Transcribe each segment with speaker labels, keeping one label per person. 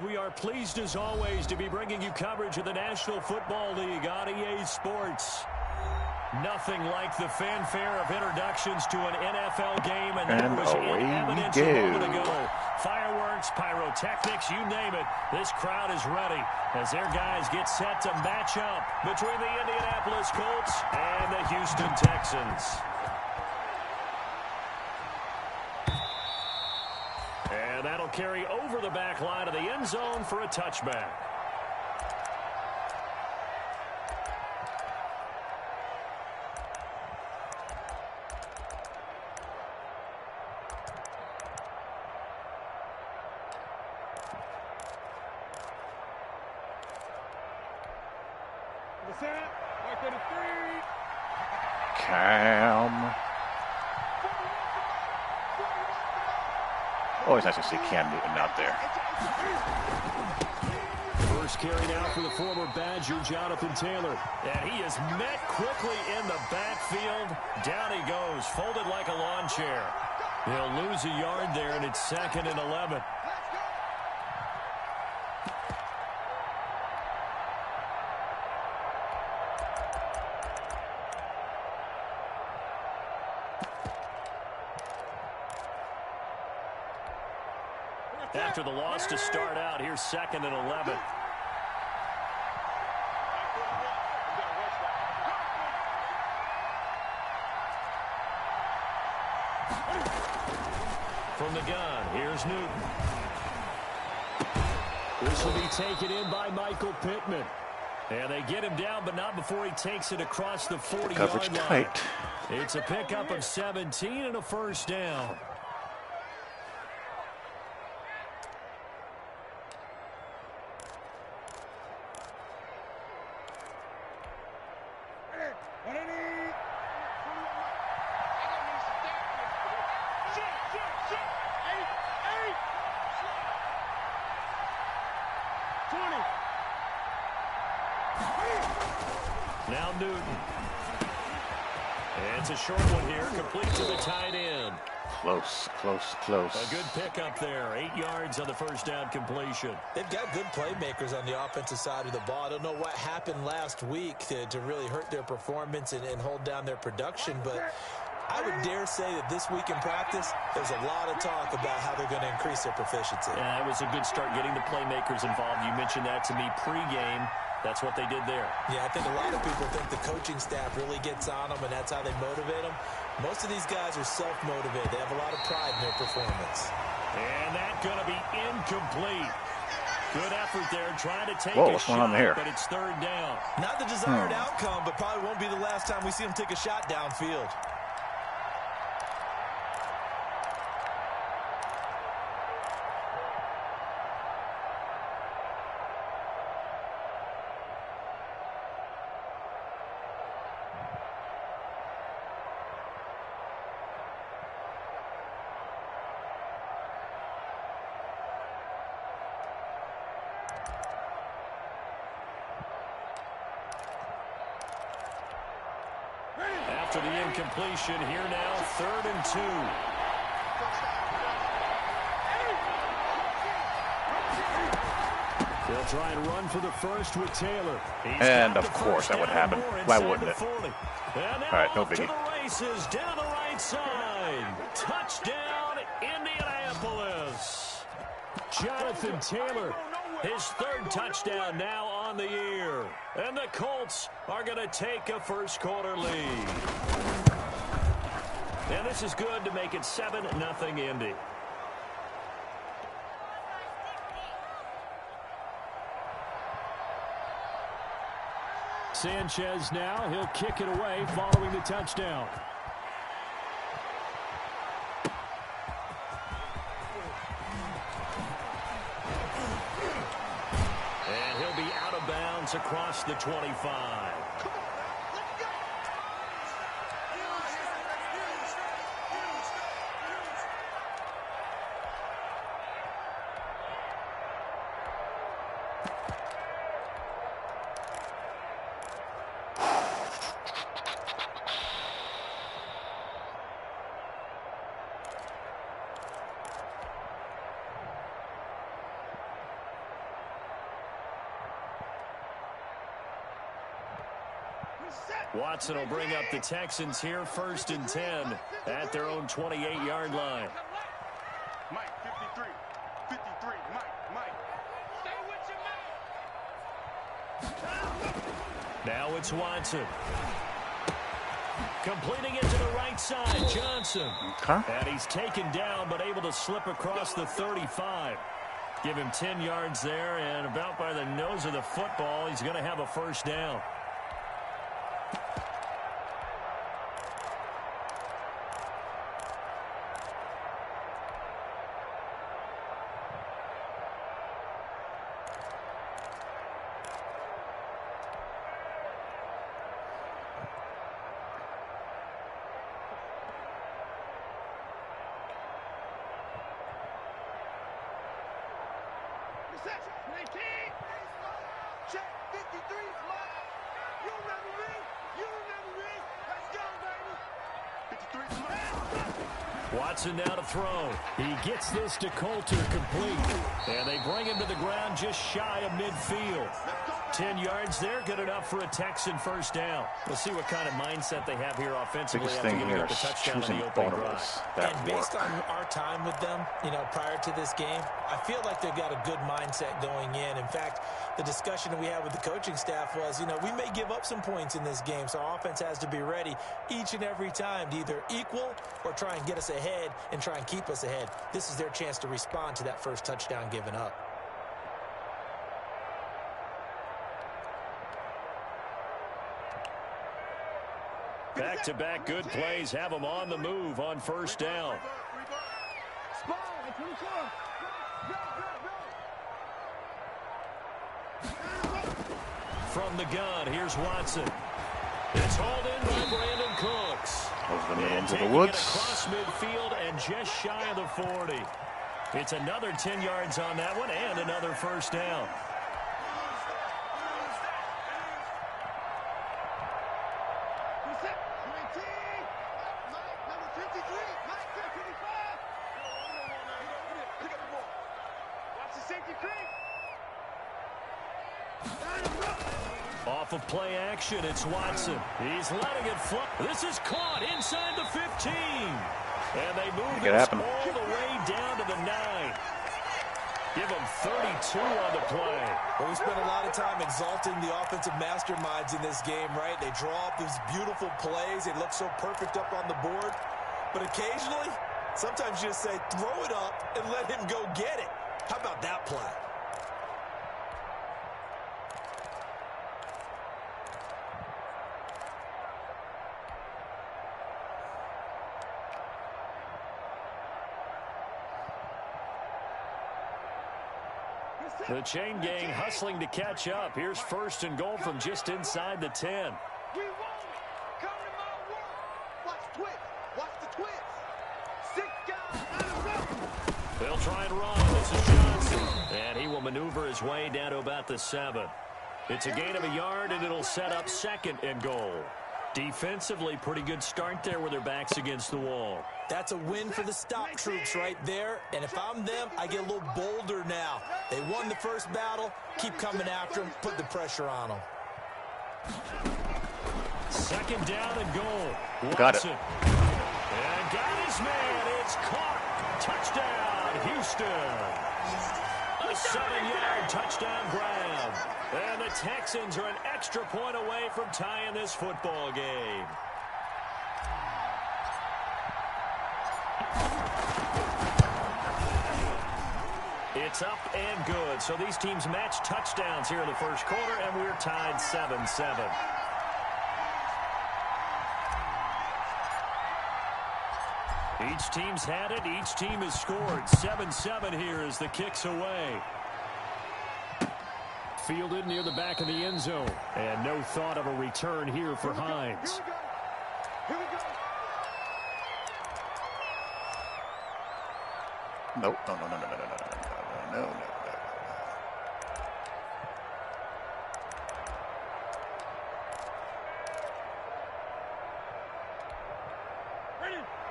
Speaker 1: We are pleased, as always, to be bringing you coverage of the National Football League on EA Sports. Nothing like the fanfare of introductions to an NFL game, and that was in evidence a moment ago. Fireworks, pyrotechnics, you name it. This crowd is ready as their guys get set to match up between the Indianapolis Colts and the Houston Texans. And that'll carry over the back line of the end zone for a touchback.
Speaker 2: Cam. Always nice to see Cam Newton out there.
Speaker 1: First carry now for the former Badger, Jonathan Taylor. And he is met quickly in the backfield. Down he goes, folded like a lawn chair. He'll lose a yard there, and it's 2nd and 11. After the loss to start out, here's 2nd and 11. From the gun, here's Newton. This will be taken in by Michael Pittman. And they get him down, but not before he takes it across the 40-yard line.
Speaker 2: Coverage tight.
Speaker 1: It's a pickup of 17 and a first down. Now Newton. And it's a short one here, complete to the tight end.
Speaker 2: Close, close, close.
Speaker 1: A good pickup there, 8 yards on the first down completion.
Speaker 3: They've got good playmakers on the offensive side of the ball. I don't know what happened last week to really hurt their performance and hold down their production, but I would dare say that this week in practice, there's a lot of talk about how they're going to increase their proficiency.
Speaker 1: Yeah, it was a good start getting the playmakers involved. You mentioned that to me pregame. That's what they did there.
Speaker 3: Yeah, I think a lot of people think the coaching staff really gets on them, and that's how they motivate them. Most of these guys are self-motivated. They have a lot of pride in their performance.
Speaker 1: And that's going to be incomplete. Good effort there, trying to take
Speaker 2: a shot,
Speaker 1: but it's 3rd down.
Speaker 3: Not the desired outcome, but probably won't be the last time we see him take a shot downfield.
Speaker 1: After the incompletion, here now, 3rd and 2. They'll try and run for the first with Taylor.
Speaker 2: And, of course, that would happen. Why wouldn't it? All right, no biggie.
Speaker 1: To the races, down the right side. Touchdown, Indianapolis. Jonathan Taylor, his 3rd touchdown now on the year. And the Colts are going to take a first-quarter lead. And this is good to make it 7-0 Indy. Sanchez now. He'll kick it away following the touchdown. And he'll be out of bounds across the 25. Watson will bring up the Texans here, 1st and 10 at their own 28-yard line.
Speaker 4: Mike, 53. 53. Mike. Stay with your man.
Speaker 1: Now it's Watson. Completing it to the right side, Johnson. And he's taken down, but able to slip across the 35. Give him 10 yards there, and about by the nose of the football, he's going to have a 1st down.
Speaker 4: Check 53, Mike. You remember me? Let's go, baby. 53, Mike.
Speaker 1: Watson now to throw. He gets this to Coulter, complete. And they bring him to the ground just shy of midfield. 10 yards there, good enough for a Texan 1st down. We'll see what kind of mindset they have here offensively.
Speaker 2: Biggest thing here is choosing bonus that
Speaker 3: and based on our time with them, prior to this game, I feel like they've got a good mindset going in. In fact, the discussion that we had with the coaching staff was, we may give up some points in this game, so our offense has to be ready each and every time to either equal or try and get us ahead and try and keep us ahead. This is their chance to respond to that first touchdown given up.
Speaker 1: Back-to-back good plays have them on the move on 1st down. From the gun, here's Watson. It's hauled in by Brandon Cooks.
Speaker 2: And into the woods.
Speaker 1: Across midfield and just shy of the 40. It's another 10 yards on that one and another 1st down. Off of play action, it's Watson. He's letting it fly. This is caught inside the 15. And they move this all the way down to the 9. Give them 32 on the play.
Speaker 3: Well, we spent a lot of time exalting the offensive masterminds in this game, right? They draw up these beautiful plays. They look so perfect up on the board. But occasionally, sometimes you just say, throw it up and let him go get it. How about that play?
Speaker 1: The chain gang hustling to catch up. Here's 1st and goal from just inside the 10.
Speaker 4: We won it. Come to my world. Watch twist. Watch the twist. 6 guys out of row.
Speaker 1: They'll try and run. This is Johnson. And he will maneuver his way down to about the 7. It's a gain of a yard, and it'll set up 2nd and goal. Defensively, pretty good start there with their backs against the wall.
Speaker 3: That's a win for the stop troops right there. And if I'm them, I get a little bolder now. They won the first battle. Keep coming after them. Put the pressure on them.
Speaker 1: 2nd down and goal. Watson.
Speaker 2: Got it.
Speaker 1: And got his man. It's caught. Touchdown, Houston. A 7-yard touchdown grab. And the Texans are an extra point away from tying this football game. It's up and good. So these teams match touchdowns here in the first quarter, and we're tied 7-7. Each team's had it. Each team has scored. 7-7 here as the kick's away. Fielded near the back of the end zone. And no thought of a return here for Hines.
Speaker 4: Here we go.
Speaker 2: Nope. No.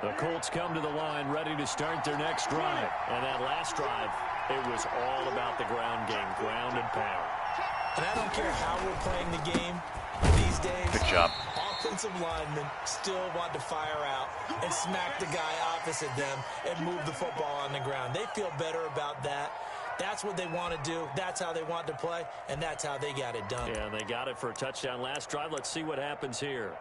Speaker 1: The Colts come to the line ready to start their next drive. And that last drive, it was all about the ground game, ground and pound.
Speaker 3: And I don't care how we're playing the game these days.
Speaker 2: Good job.
Speaker 3: Offensive linemen still want to fire out and smack the guy opposite them and move the football on the ground. They feel better about that. That's what they want to do. That's how they want to play, and that's how they got it done.
Speaker 1: Yeah, and they got it for a touchdown last drive. Let's see what happens here.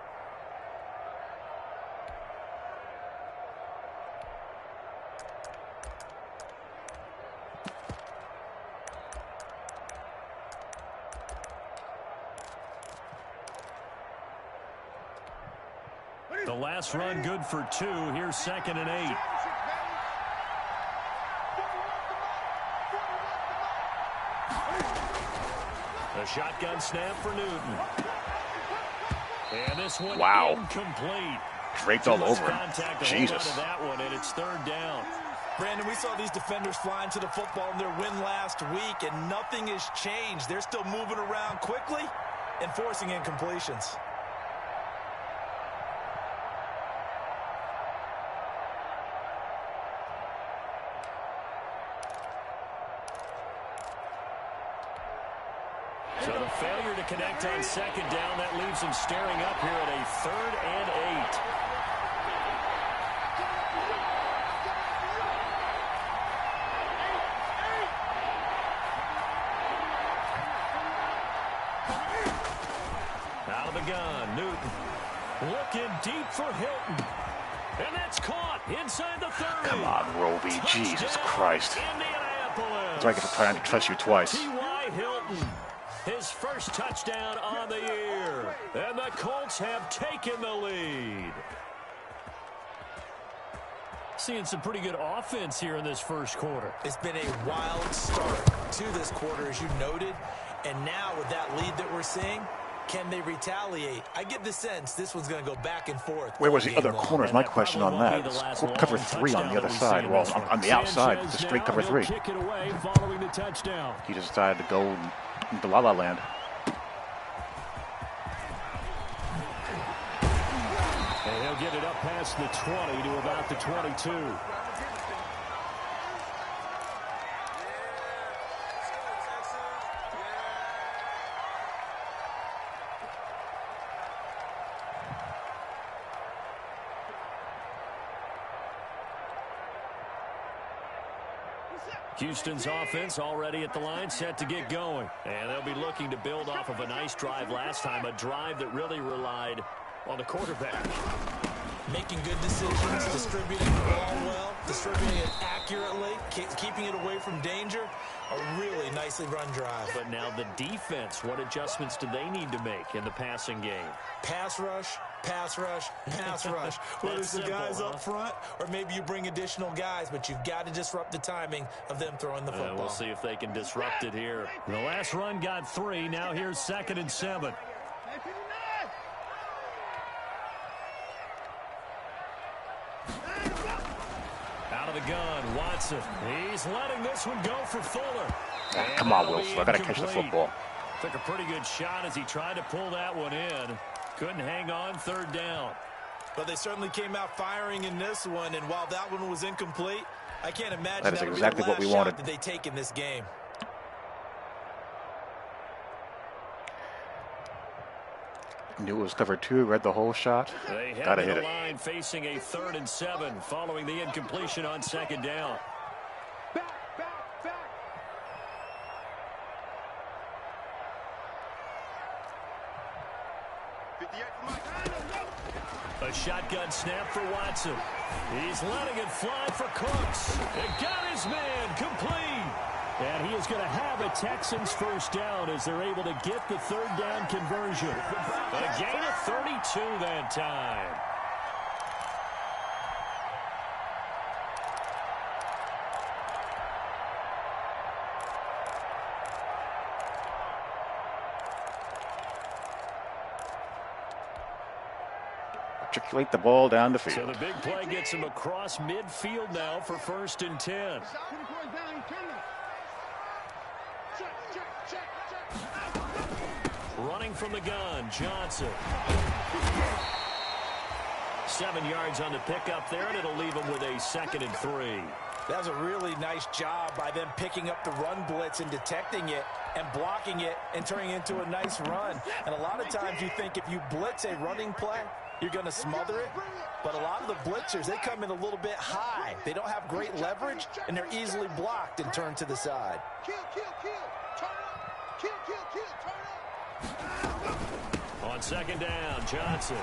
Speaker 1: The last run good for 2. Here's 2nd and 8. A shotgun snap for Newton. And this one incomplete.
Speaker 2: Draped all over him. Jesus.
Speaker 1: That one, and it's 3rd down.
Speaker 3: Brandon, we saw these defenders flying to the football in their win last week, and nothing has changed. They're still moving around quickly and forcing incompletions.
Speaker 1: So the failure to connect on 2nd down, that leaves them staring up here at a 3rd and 8. Out of the gun, Newton. Looking deep for Hilton. And that's caught inside the 30.
Speaker 2: Come on, Roby. Jesus Christ.
Speaker 1: Indianapolis.
Speaker 2: So I get to try to trust you twice.
Speaker 1: T.Y. Hilton. His first touchdown on the year. And the Colts have taken the lead. Seeing some pretty good offense here in this first quarter.
Speaker 3: It's been a wild start to this quarter, as you noted. And now with that lead that we're seeing, can they retaliate? I get the sense this one's going to go back and forth.
Speaker 2: Where was the other corners? My question on that. Cover 3 on the other side. Well, on the outside, the straight cover 3.
Speaker 1: Kick it away following the touchdown.
Speaker 2: He just decided to go into La La Land.
Speaker 1: And he'll get it up past the 20 to about the 22. Houston's offense already at the line, set to get going. And they'll be looking to build off of a nice drive last time, a drive that really relied on the quarterback.
Speaker 3: Making good decisions, distributing the ball well, distributing it accurately, keeping it away from danger. A really nicely run drive.
Speaker 1: But now the defense, what adjustments do they need to make in the passing game?
Speaker 3: Pass rush, pass rush, pass rush. Whether it's the guys up front or maybe you bring additional guys, but you've got to disrupt the timing of them throwing the football.
Speaker 1: We'll see if they can disrupt it here. The last run got 3. Now here's 2nd and 7. Out of the gun, Watson. He's letting this one go for Fuller.
Speaker 2: Come on, Wilson. I got to catch the football.
Speaker 1: Took a pretty good shot as he tried to pull that one in. Couldn't hang on, 3rd down.
Speaker 3: But they certainly came out firing in this one, and while that one was incomplete, I can't imagine
Speaker 2: that is exactly what we wanted.
Speaker 3: That they take in this game.
Speaker 2: Knew it was cover 2, read the whole shot.
Speaker 1: They head
Speaker 2: Gotta
Speaker 1: to
Speaker 2: hit
Speaker 1: the
Speaker 2: it.
Speaker 1: line facing a 3rd and 7 following the incompletion on 2nd down. A shotgun snap for Watson. He's letting it fly for Cooks. It got his man complete. And he is going to have a Texans first down as they're able to get the third down conversion. A gain of 32 that time.
Speaker 2: Articulate the ball down the field.
Speaker 1: So the big play gets him across midfield now for 1st and 10. Running from the gun, Johnson. 7 yards on the pickup there, and it'll leave him with a 2nd and 3.
Speaker 3: That was a really nice job by them picking up the run blitz and detecting it and blocking it and turning it into a nice run. And a lot of times you think if you blitz a running play, you're going to smother it. But a lot of the blitzers, they come in a little bit high. They don't have great leverage, and they're easily blocked and turned to the side.
Speaker 4: Kill, kill, kill. Turn up. Kill, kill, kill. Turn up.
Speaker 1: On 2nd down, Johnson.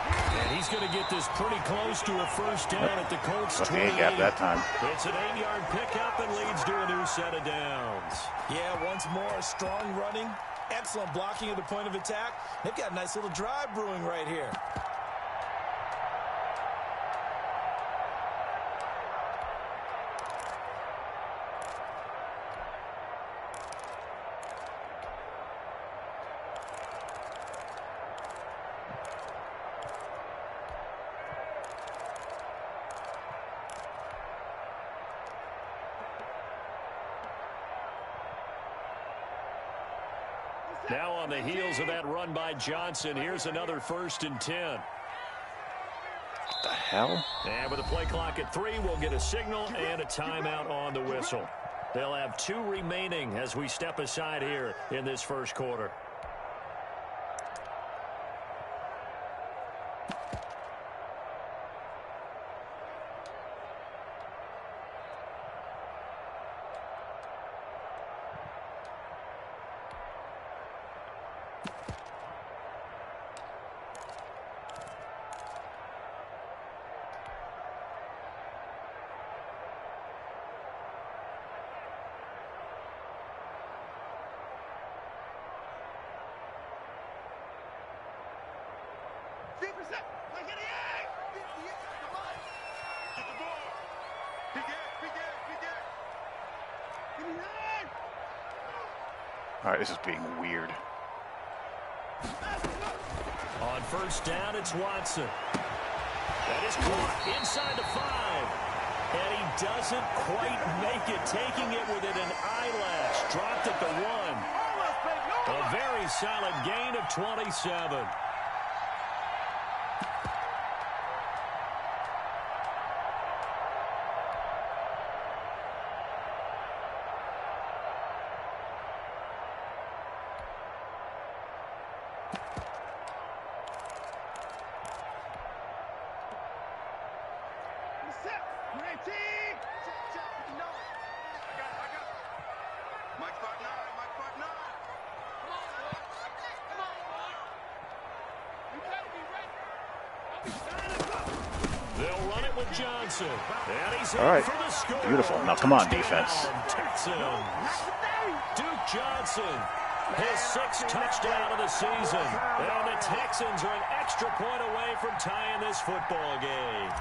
Speaker 1: And he's going to get this pretty close to a first down at the Colts 28.
Speaker 2: Gap that time.
Speaker 1: It's an 8-yard pickup and leads to a new set of downs.
Speaker 3: Yeah, once more, strong running. Excellent blocking at the point of attack. They've got a nice little drive brewing right here.
Speaker 1: Now on the heels of that run by Johnson, here's another 1st and 10.
Speaker 2: What the hell?
Speaker 1: And with the play clock at 3, we'll get a signal and a timeout on the whistle. They'll have 2 remaining as we step aside here in this first quarter.
Speaker 2: All right, this is being weird.
Speaker 1: On 1st down, it's Watson. That is caught inside the 5. And he doesn't quite make it, taking it within an eyelash. Dropped at the 1. A very solid gain of 27. They'll run it with Johnson. And he's
Speaker 2: all right,
Speaker 1: for the score.
Speaker 2: Beautiful. Now come on, defense.
Speaker 1: Texans. Duke Johnson, his 6th touchdown of the season. And the Texans are an extra point away from tying this football game.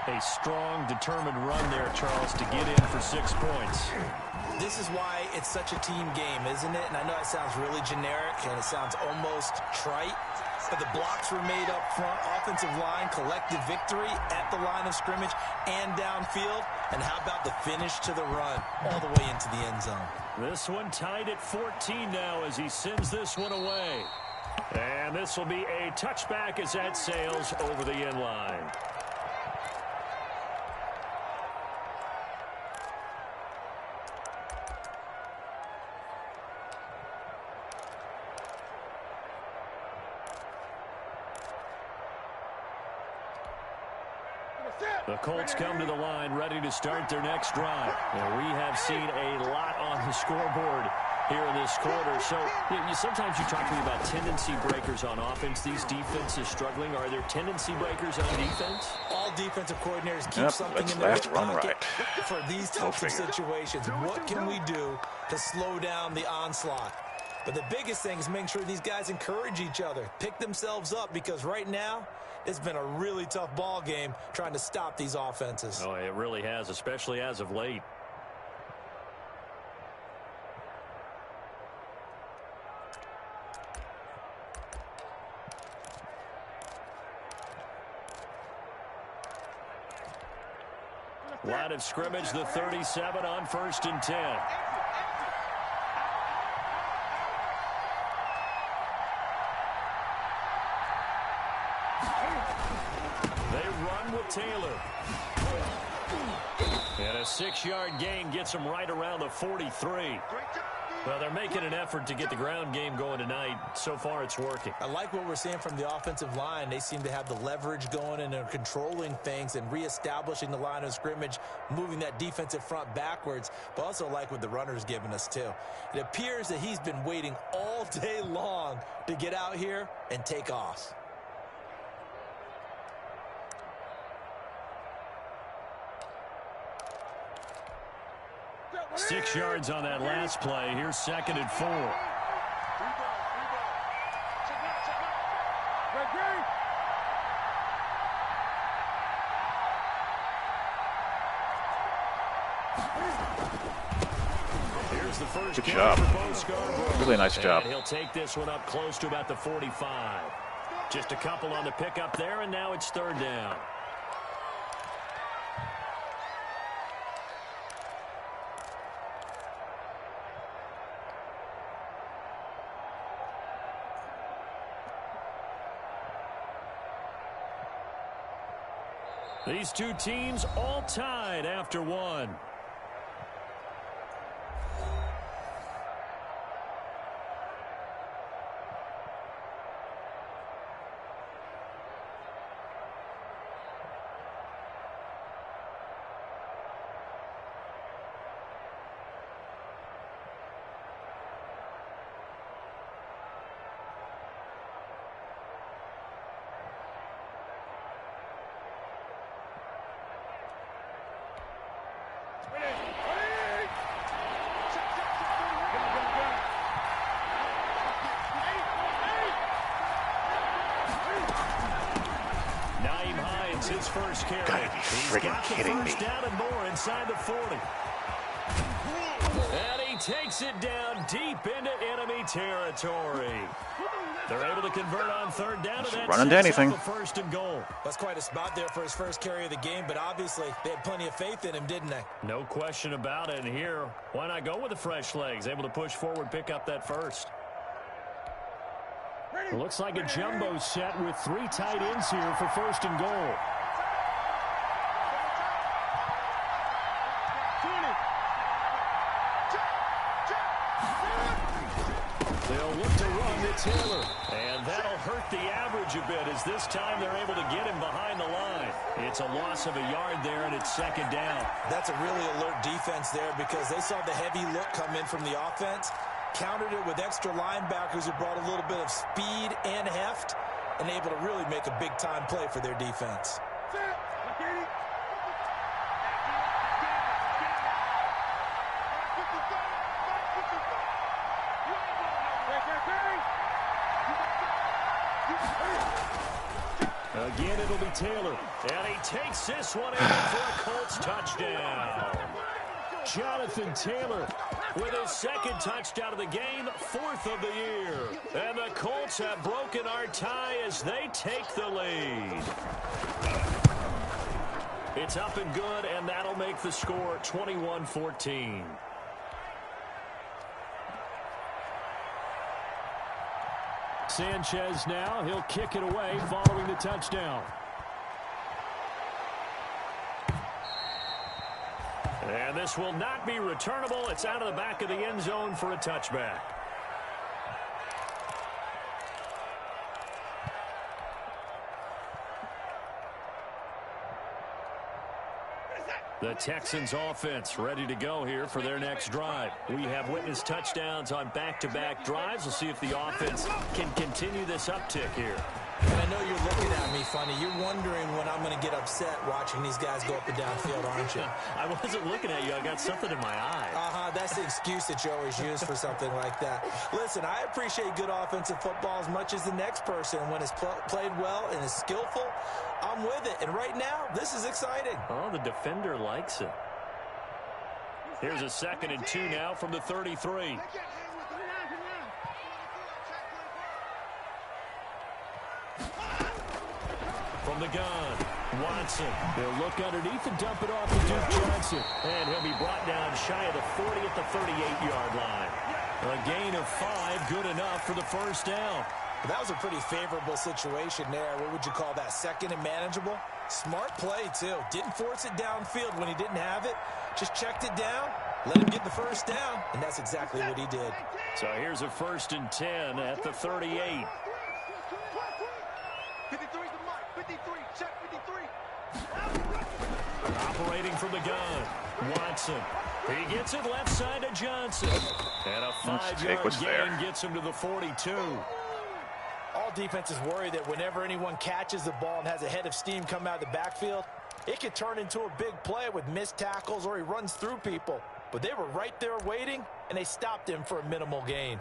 Speaker 1: A strong, determined run there, Charles, to get in for 6 points.
Speaker 3: This is why it's such a team game, isn't it? And I know it sounds really generic and it sounds almost trite, but the blocks were made up front, offensive line, collective victory at the line of scrimmage and downfield. And how about the finish to the run all the way into the end zone?
Speaker 1: This one tied at 14 now as he sends this one away. And this will be a touchback as that sails over the end line. The Colts come to the line ready to start their next drive. And we have seen a lot on the scoreboard here in this quarter. So sometimes you talk to me about tendency breakers on offense. These defenses struggling. Are there tendency breakers on defense?
Speaker 3: All defensive coordinators keep something in their pocket for these types of situations. What can we do to slow down the onslaught? But the biggest thing is making sure these guys encourage each other, pick themselves up, because right now it's been a really tough ball game trying to stop these offenses.
Speaker 1: Oh, it really has, especially as of late. Line of scrimmage, the 37 on 1st and 10. They run with Taylor. And a 6-yard gain gets them right around the 43. Well, they're making an effort to get the ground game going tonight. So far, it's working.
Speaker 3: I like what we're seeing from the offensive line. They seem to have the leverage going, and they're controlling things and reestablishing the line of scrimmage, moving that defensive front backwards, but also like what the runner's giving us, too. It appears that he's been waiting all day long to get out here and take off.
Speaker 1: Six yards on that last play. Here's 2nd and 4. Here's the first.
Speaker 2: Good job. Really nice job.
Speaker 1: And he'll take this one up close to about the 45. Just a couple on the pickup there, and now it's 3rd down. These two teams all tied after one. His first carry.
Speaker 2: Gotta be friggin' kidding me.
Speaker 1: Down and more inside the 40. And he takes it down deep into enemy territory. They're able to convert on 3rd down, and
Speaker 2: run into anything.
Speaker 1: 1st and goal.
Speaker 3: That's quite a spot there for his first carry of the game, but obviously they had plenty of faith in him, didn't they?
Speaker 1: No question about it. And here, why not go with the fresh legs? Able to push forward, pick up that first. It looks like a jumbo set with 3 tight ends here for 1st and goal. They'll look to run to Taylor, and that'll hurt the average a bit as this time they're able to get him behind the line. It's a loss of a yard there, and it's 2nd down.
Speaker 3: That's a really alert defense there because they saw the heavy look come in from the offense, countered it with extra linebackers who brought a little bit of speed and heft, and able to really make a big-time play for their defense.
Speaker 1: Again, it'll be Taylor, and he takes this one in for a Colts touchdown. Jonathan Taylor with his 2nd touchdown of the game, 4th of the year. And the Colts have broken our tie as they take the lead. It's up and good, and that'll make the score 21-14. Sanchez now, he'll kick it away following the touchdown. And this will not be returnable. It's out of the back of the end zone for a touchback. The Texans offense ready to go here for their next drive. We have witnessed touchdowns on back-to-back drives. We'll see if the offense can continue this uptick here.
Speaker 3: And I know you're looking at me funny. You're wondering when I'm going to get upset watching these guys go up and down field, aren't you?
Speaker 1: I wasn't looking at you. I got something in my eye.
Speaker 3: That's the excuse that you always use for something like that. Listen, I appreciate good offensive football as much as the next person. When it's played well and is skillful, I'm with it. And right now, this is exciting.
Speaker 1: Oh, the defender likes it. Here's a 2nd and 2 now from the 33. From the gun, Watson. He'll look underneath and dump it off to Duke Johnson. And he'll be brought down shy of the 40 at the 38-yard line. A gain of 5, good enough for the first down.
Speaker 3: That was a pretty favorable situation there. What would you call that? 2nd and manageable? Smart play, too. Didn't force it downfield when he didn't have it. Just checked it down, let him get the first down, and that's exactly what he did.
Speaker 1: So here's a 1st and 10 at the 38.
Speaker 4: 53 to Mike. 53. Check 53.
Speaker 1: Operating from the gun, Watson. He gets it left side to Johnson. And a 5-yard gain gets him to the 42.
Speaker 3: All defenses worry that whenever anyone catches the ball and has a head of steam come out of the backfield, it could turn into a big play with missed tackles or he runs through people. But they were right there waiting, and they stopped him for a minimal gain.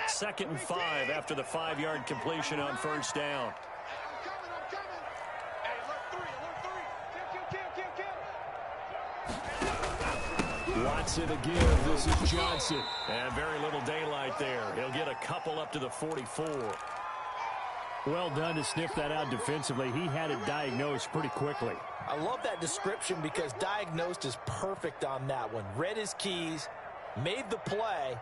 Speaker 1: Second and 5 after the 5-yard completion on first down.
Speaker 4: I'm coming. Hey, alert 3. Kill.
Speaker 1: Watson again. This is Johnson. And very little daylight there. He'll get a couple up to the 44.
Speaker 5: Well done to sniff that out defensively. He had it diagnosed pretty quickly.
Speaker 3: I love that description because diagnosed is perfect on that one. Read his keys, made the play,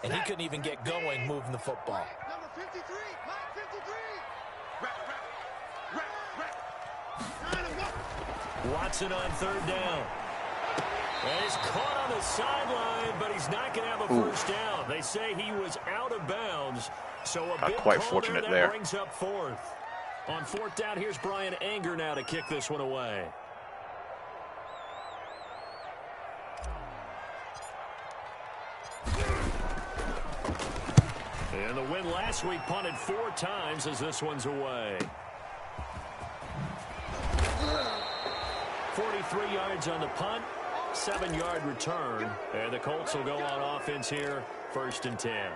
Speaker 3: and he couldn't even get going moving the football.
Speaker 4: Number 53. Mike 53. Rap.
Speaker 1: Watson on 3rd down. And he's caught on the sideline, but he's not going to have a first down. They say he was out of bounds. So a big
Speaker 2: quite
Speaker 1: call
Speaker 2: fortunate
Speaker 1: that
Speaker 2: there.
Speaker 1: Brings up 4th. On 4th down, here's Brian Anger now to kick this one away. And the win last week punted 4 times as this one's away. 43 yards on the punt, 7-yard return. And the Colts will go on offense here, 1st and 10.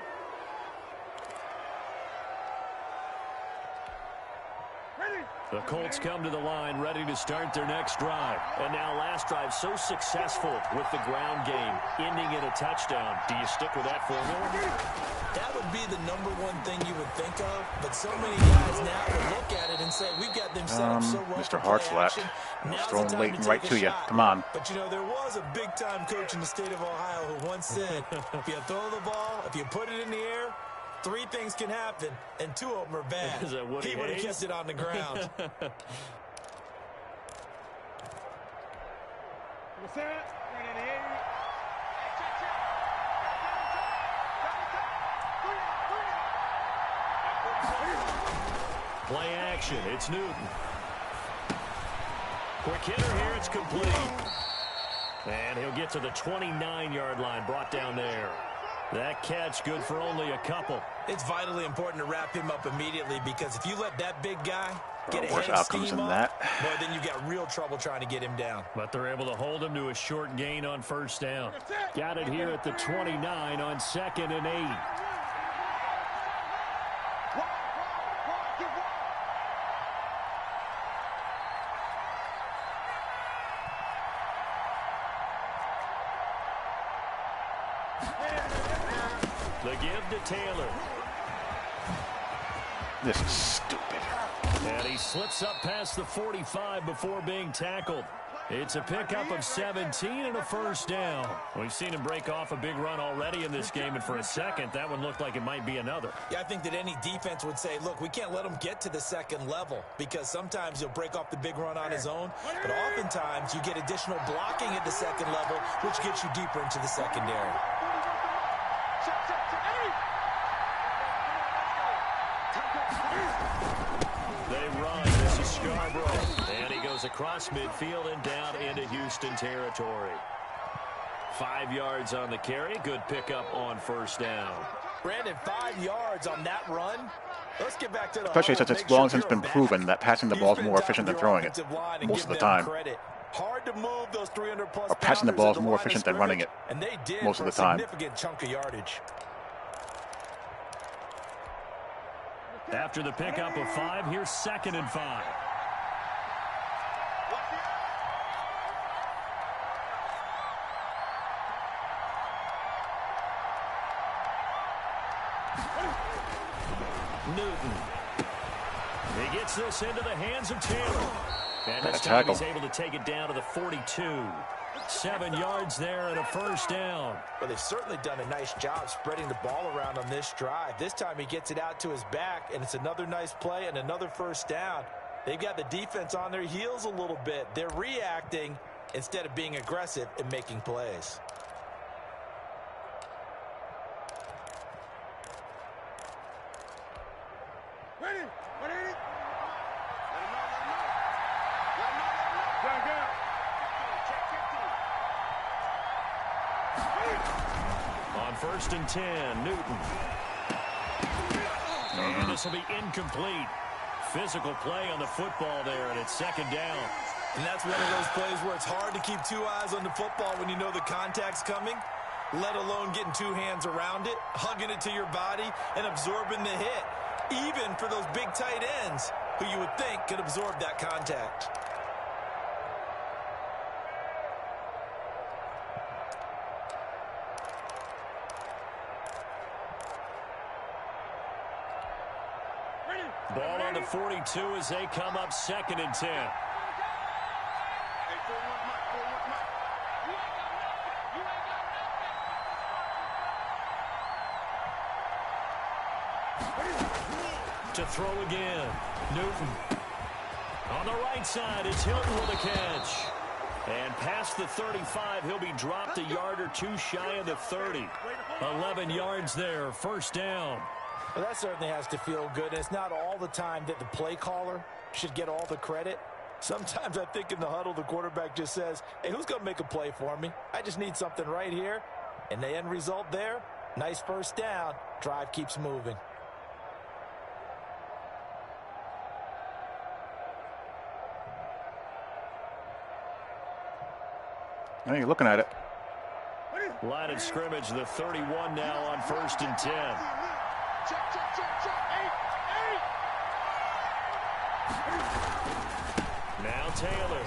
Speaker 1: The Colts come to the line ready to start their next drive. And now last drive so successful with the ground game, ending in a touchdown. Do you stick with that formula?
Speaker 3: That would be the number one thing you would think of, but so many guys now would look at it and say, we've got them set up so well.
Speaker 2: Mr. Hartzlack, throwing late right to you. Come on.
Speaker 3: But, you know, there was a big-time coach in the state of Ohio who once said, if you throw the ball, if you put it in the air, 3 things can happen, and 2 of them are bad. He would have kept it on the ground.
Speaker 1: Play action. It's Newton. Quick hitter here. It's complete. And he'll get to the 29-yard line. Brought down there. That catch good for only a couple.
Speaker 3: It's vitally important to wrap him up immediately because if you let that big guy get a
Speaker 2: worse
Speaker 3: head of
Speaker 2: outcomes
Speaker 3: steam
Speaker 2: than
Speaker 3: on,
Speaker 2: that.
Speaker 3: well, then you've got real trouble trying to get him down.
Speaker 1: But they're able to hold him to a short gain on first down. Got it here at the 29 on 2nd and 8. The give to Taylor.
Speaker 2: This is stupid.
Speaker 1: And he slips up past the 45 before being tackled. It's a pickup of 17 and a first down. We've seen him break off a big run already in this game, and for a second, that one looked like it might be another.
Speaker 3: Yeah, I think that any defense would say, look, we can't let him get to the second level because sometimes he'll break off the big run on his own, but oftentimes you get additional blocking at the second level, which gets you deeper into the secondary.
Speaker 1: They run. This is Scarborough. And he goes across midfield and down into Houston territory. 5 yards on the carry. Good pickup on first down.
Speaker 3: Brandon, 5 yards on that run. Let's get back to the
Speaker 2: Especially since it's long since been proven that passing the ball is more efficient than throwing it most of the time.
Speaker 3: Hard to move those 300-plus
Speaker 2: or passing the ball is more efficient than running it
Speaker 3: and they did
Speaker 2: most of the time.
Speaker 3: Significant chunk of yardage.
Speaker 1: After the pickup of 5, here's 2nd and 5. Newton. He gets this into the hands of Taylor. And this time he's able to take it down to the 42. 7 yards there and a first down.
Speaker 3: Well, they've certainly done a nice job spreading the ball around on this drive. This time he gets it out to his back, and it's another nice play and another first down. They've got the defense on their heels a little bit. They're reacting instead of being aggressive and making plays.
Speaker 1: On 1st and 10, Newton. And this will be incomplete. Physical play on the football there, and it's 2nd down.
Speaker 3: And that's one of those plays where it's hard to keep 2 eyes on the football when you know the contact's coming, let alone getting 2 hands around it, hugging it to your body, and absorbing the hit, even for those big tight ends who you would think could absorb that contact.
Speaker 1: Ball on the 42 as they come up 2nd and 10. To throw again. Newton. On the right side, it's Hilton with a catch. And past the 35, he'll be dropped a yard or 2 shy of the 30. 11 yards there, first down.
Speaker 3: Well, that certainly has to feel good. It's not all the time that the play caller should get all the credit. Sometimes I think in the huddle, the quarterback just says, hey, who's going to make a play for me? I just need something right here. And the end result there, nice first down. Drive keeps moving.
Speaker 2: Now you're looking at it.
Speaker 1: Line of scrimmage, the 31 now on 1st and 10. Now Taylor.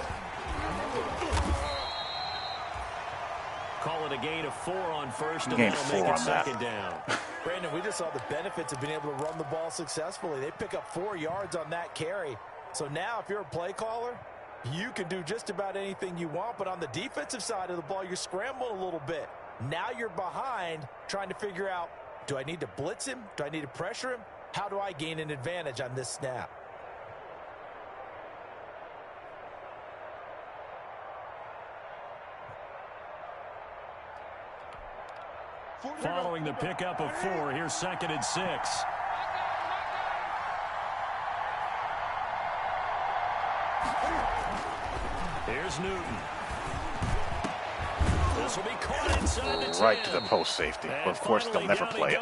Speaker 1: Call it a gain of 4 on 1st, and that'll make it 2nd down.
Speaker 3: Brandon, we just saw the benefits of being able to run the ball successfully. They pick up 4 yards on that carry. So now if you're a play caller, you can do just about anything you want, but on the defensive side of the ball, you're scrambling a little bit. Now you're behind trying to figure out, do I need to blitz him? Do I need to pressure him? How do I gain an advantage on this snap?
Speaker 1: Following the pickup of 4, here's 2nd and 6. Here's Newton. This will be caught inside the 10.
Speaker 2: Right to the post safety. But of course, they'll never play it.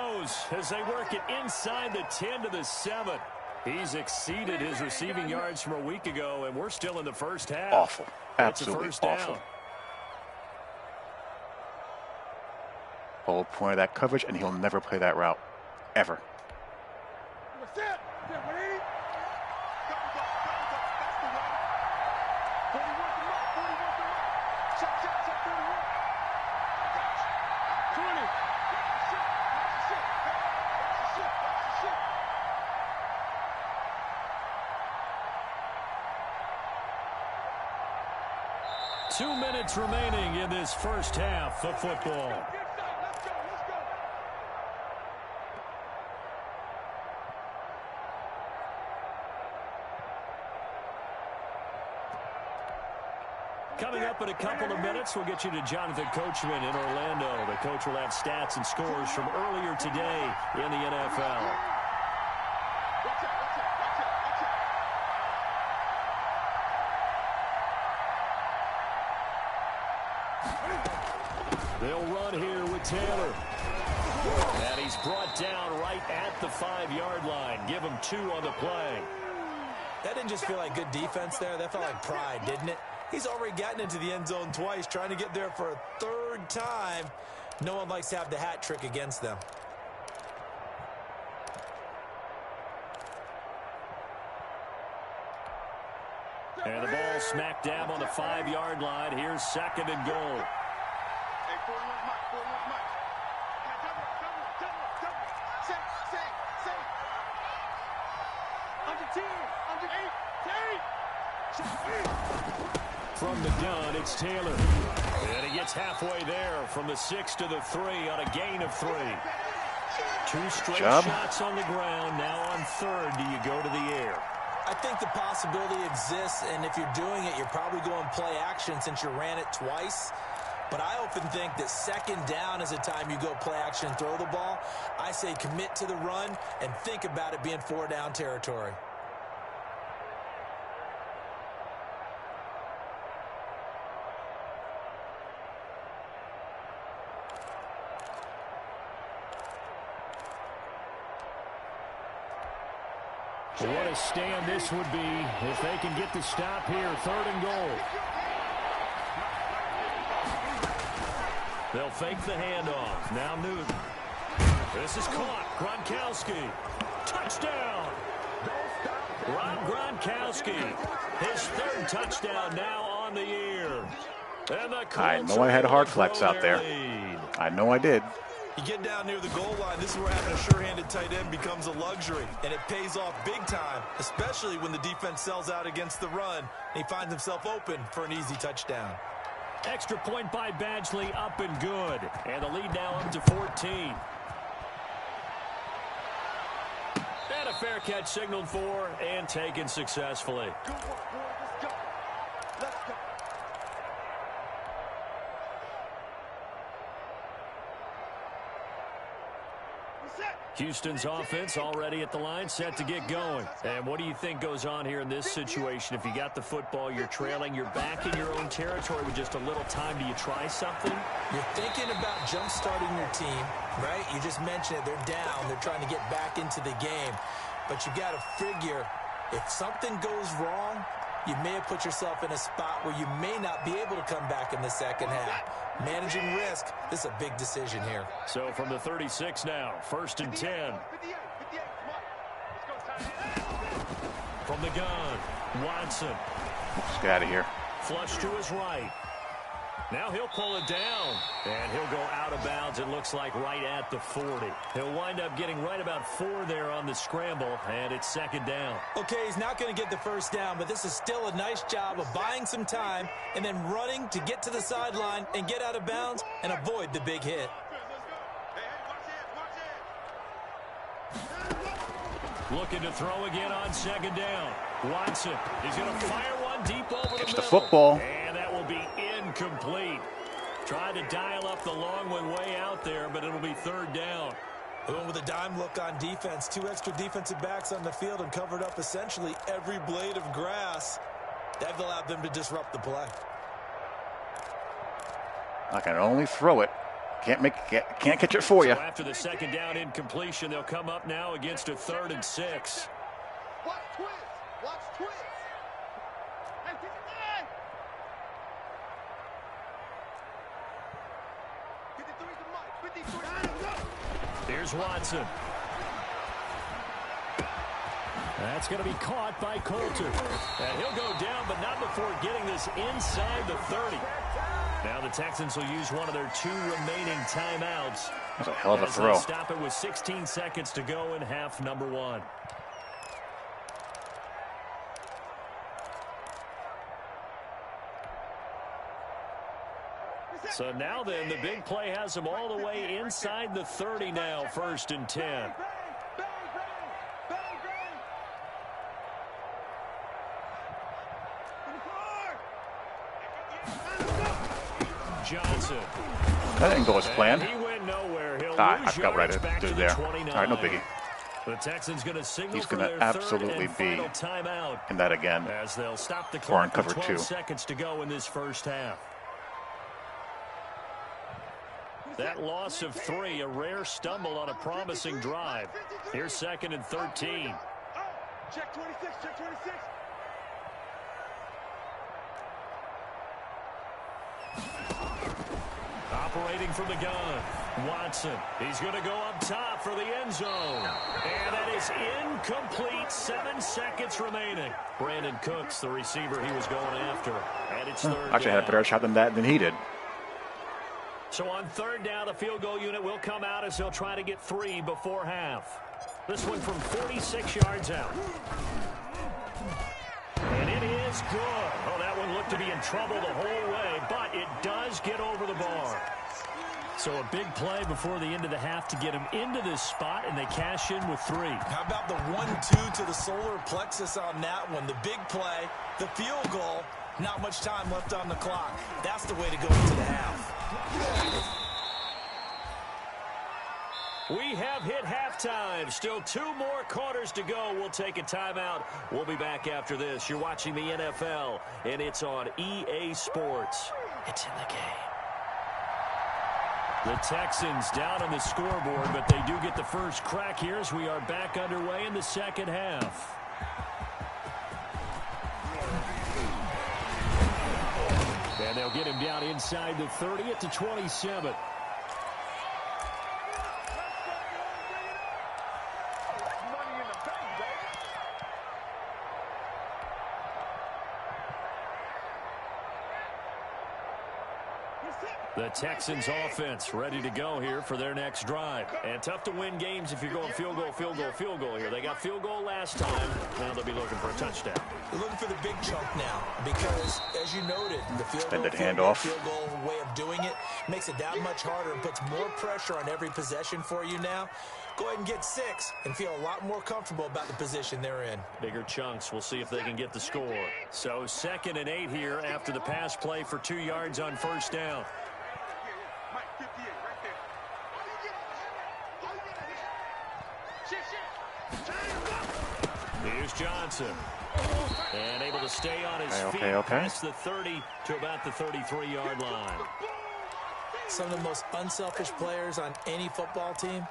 Speaker 1: As they work it inside the 10 to the 7. He's exceeded his receiving yards from a week ago, and we're still in the first half.
Speaker 2: Awful. Absolutely
Speaker 1: first
Speaker 2: awful.
Speaker 1: Down.
Speaker 2: Whole point of that coverage, and he'll never play that route. Ever.
Speaker 1: 2 minutes remaining in this first half of football. Coming up in a couple of minutes, we'll get you to Jonathan Coachman in Orlando. The coach will have stats and scores from earlier today in the NFL. They'll run here with Taylor. And he's brought down right at the 5-yard line. Give him 2 on the play.
Speaker 3: That didn't just feel like good defense there. That felt like pride, didn't it? He's already gotten into the end zone twice, trying to get there for a 3rd time. No one likes to have the hat trick against them.
Speaker 1: And the ball smack dab on the 5-yard line. Here's 2nd and goal. From the gun, it's Taylor. And he gets halfway there from the 6 to the 3 on a gain of 3. 2 straight shots on the ground. Now on 3rd, do you go to the air?
Speaker 3: I think the possibility exists, and if you're doing it, you're probably going play action since you ran it twice. But I often think that 2nd down is the time you go play action and throw the ball. I say commit to the run and think about it being 4-down territory.
Speaker 5: What a stand this would be if they can get the stop here. 3rd and goal.
Speaker 1: They'll fake the handoff. Now Newton. This is caught. Gronkowski. Touchdown. Rob Gronkowski. His 3rd touchdown now on the year. And the Colts
Speaker 2: I know I had a hard flex out there. I know I did.
Speaker 3: You get down near the goal line, this is where having a sure-handed tight end becomes a luxury, and it pays off big time, especially when the defense sells out against the run, and he finds himself open for an easy touchdown.
Speaker 1: Extra point by Badgley, up and good. And the lead now up to 14. And a fair catch signaled for and taken successfully.
Speaker 4: Good work, boy. Let's go. Let's go.
Speaker 1: Houston's offense already at the line, set to get going. And what do you think goes on here in this situation? If you got the football, you're trailing, you're back in your own territory with just a little time. Do you try something?
Speaker 3: You're thinking about jump-starting your team, right? You just mentioned it. They're down. They're trying to get back into the game. But you got to figure, if something goes wrong, you may have put yourself in a spot where you may not be able to come back in the 2nd half. Managing risk, this is a big decision here.
Speaker 1: So from the 36 now, 1st and 10. From the gun, Watson.
Speaker 2: Let's get out of here.
Speaker 1: Flush to his right. Now he'll pull it down, and he'll go out of bounds, it looks like right at the 40. He'll wind up getting right about 4 there on the scramble, and it's 2nd down.
Speaker 3: Okay, he's not going to get the 1st down, but this is still a nice job of buying some time and then running to get to the sideline and get out of bounds and avoid the big hit.
Speaker 1: Looking to throw again on 2nd down. Watson, he's going to fire one deep over the middle.
Speaker 2: The football.
Speaker 1: And that will be incomplete. Tried to dial up the long one way out there, but it'll be 3rd down.
Speaker 3: With a dime look on defense, 2 extra defensive backs on the field and covered up essentially every blade of grass. That allowed them to disrupt the play.
Speaker 2: I can only throw it. Can't catch it for you.
Speaker 1: So after the 2nd down incompletion, they'll come up now against a 3rd and 6.
Speaker 4: Watch twist. Watch twist. Hey, take it down. 53's the mic. 53.
Speaker 1: Here's Watson. That's going to be caught by Coulter. And he'll go down, but not before getting this inside the 30. Now the Texans will use one of their 2 remaining timeouts.
Speaker 2: That's a hell of a throw.
Speaker 1: Stop it with 16 seconds to go in half number 1. So now then, the big play has them all the way inside the 30 now, 1st and 10. Johnson.
Speaker 2: That didn't go as planned.
Speaker 1: He went nowhere. He'll
Speaker 2: I forgot what I did there. All right, no biggie.
Speaker 1: The Texans going to signal
Speaker 2: He's
Speaker 1: for
Speaker 2: going
Speaker 1: their
Speaker 2: to absolutely
Speaker 1: third
Speaker 2: be
Speaker 1: and final timeout
Speaker 2: in that again.
Speaker 1: as they'll stop the
Speaker 2: Or in
Speaker 1: clock
Speaker 2: cover
Speaker 1: with 12
Speaker 2: 2.
Speaker 1: seconds to go in this first half. That loss of 3, a rare stumble on a promising drive. Here's 2nd and 13.
Speaker 4: Check 26, check 26.
Speaker 1: Operating from the gun, Watson. He's going to go up top for the end zone. And that is incomplete. 7 seconds remaining. Brandon Cooks, the receiver he was going after. And it's third
Speaker 2: Actually, had a better shot than he did.
Speaker 1: So on 3rd down, the field goal unit will come out as they'll try to get 3 before half. This one from 46 yards out. And it is good. Oh, that one looked to be in trouble the whole way, but it does get over the bar. So a big play before the end of the half to get him into this spot, and they cash in with 3.
Speaker 3: How about the 1-2 to the solar plexus on that one? The big play, the field goal, not much time left on the clock. That's the way to go into the half.
Speaker 1: We have hit halftime. Still 2 more quarters to go. We'll take a timeout. We'll be back after this. You're watching the NFL, and it's on EA Sports. It's in the game. The Texans down on the scoreboard, but they do get the first crack here as we are back underway in the second half. And they'll get him down inside the 30 at the 27. The Texans offense ready to go here for their next drive. And tough to win games if you're going field goal, field goal, field goal here. They got field goal last time. Now they'll be looking for a touchdown.
Speaker 3: They're looking for the big chunk now because, as you noted, the field goal way of doing it makes it that much harder and puts more pressure on every possession for you now. Go ahead and get 6 and feel a lot more comfortable about the position they're in.
Speaker 1: Bigger chunks. We'll see if they can get the score. So 2nd and 8 here after the pass play for 2 yards on 1st down. Here's Johnson. And able to stay on his feet past the 30 to about the 33-yard line.
Speaker 3: Some of the most unselfish players on any football team,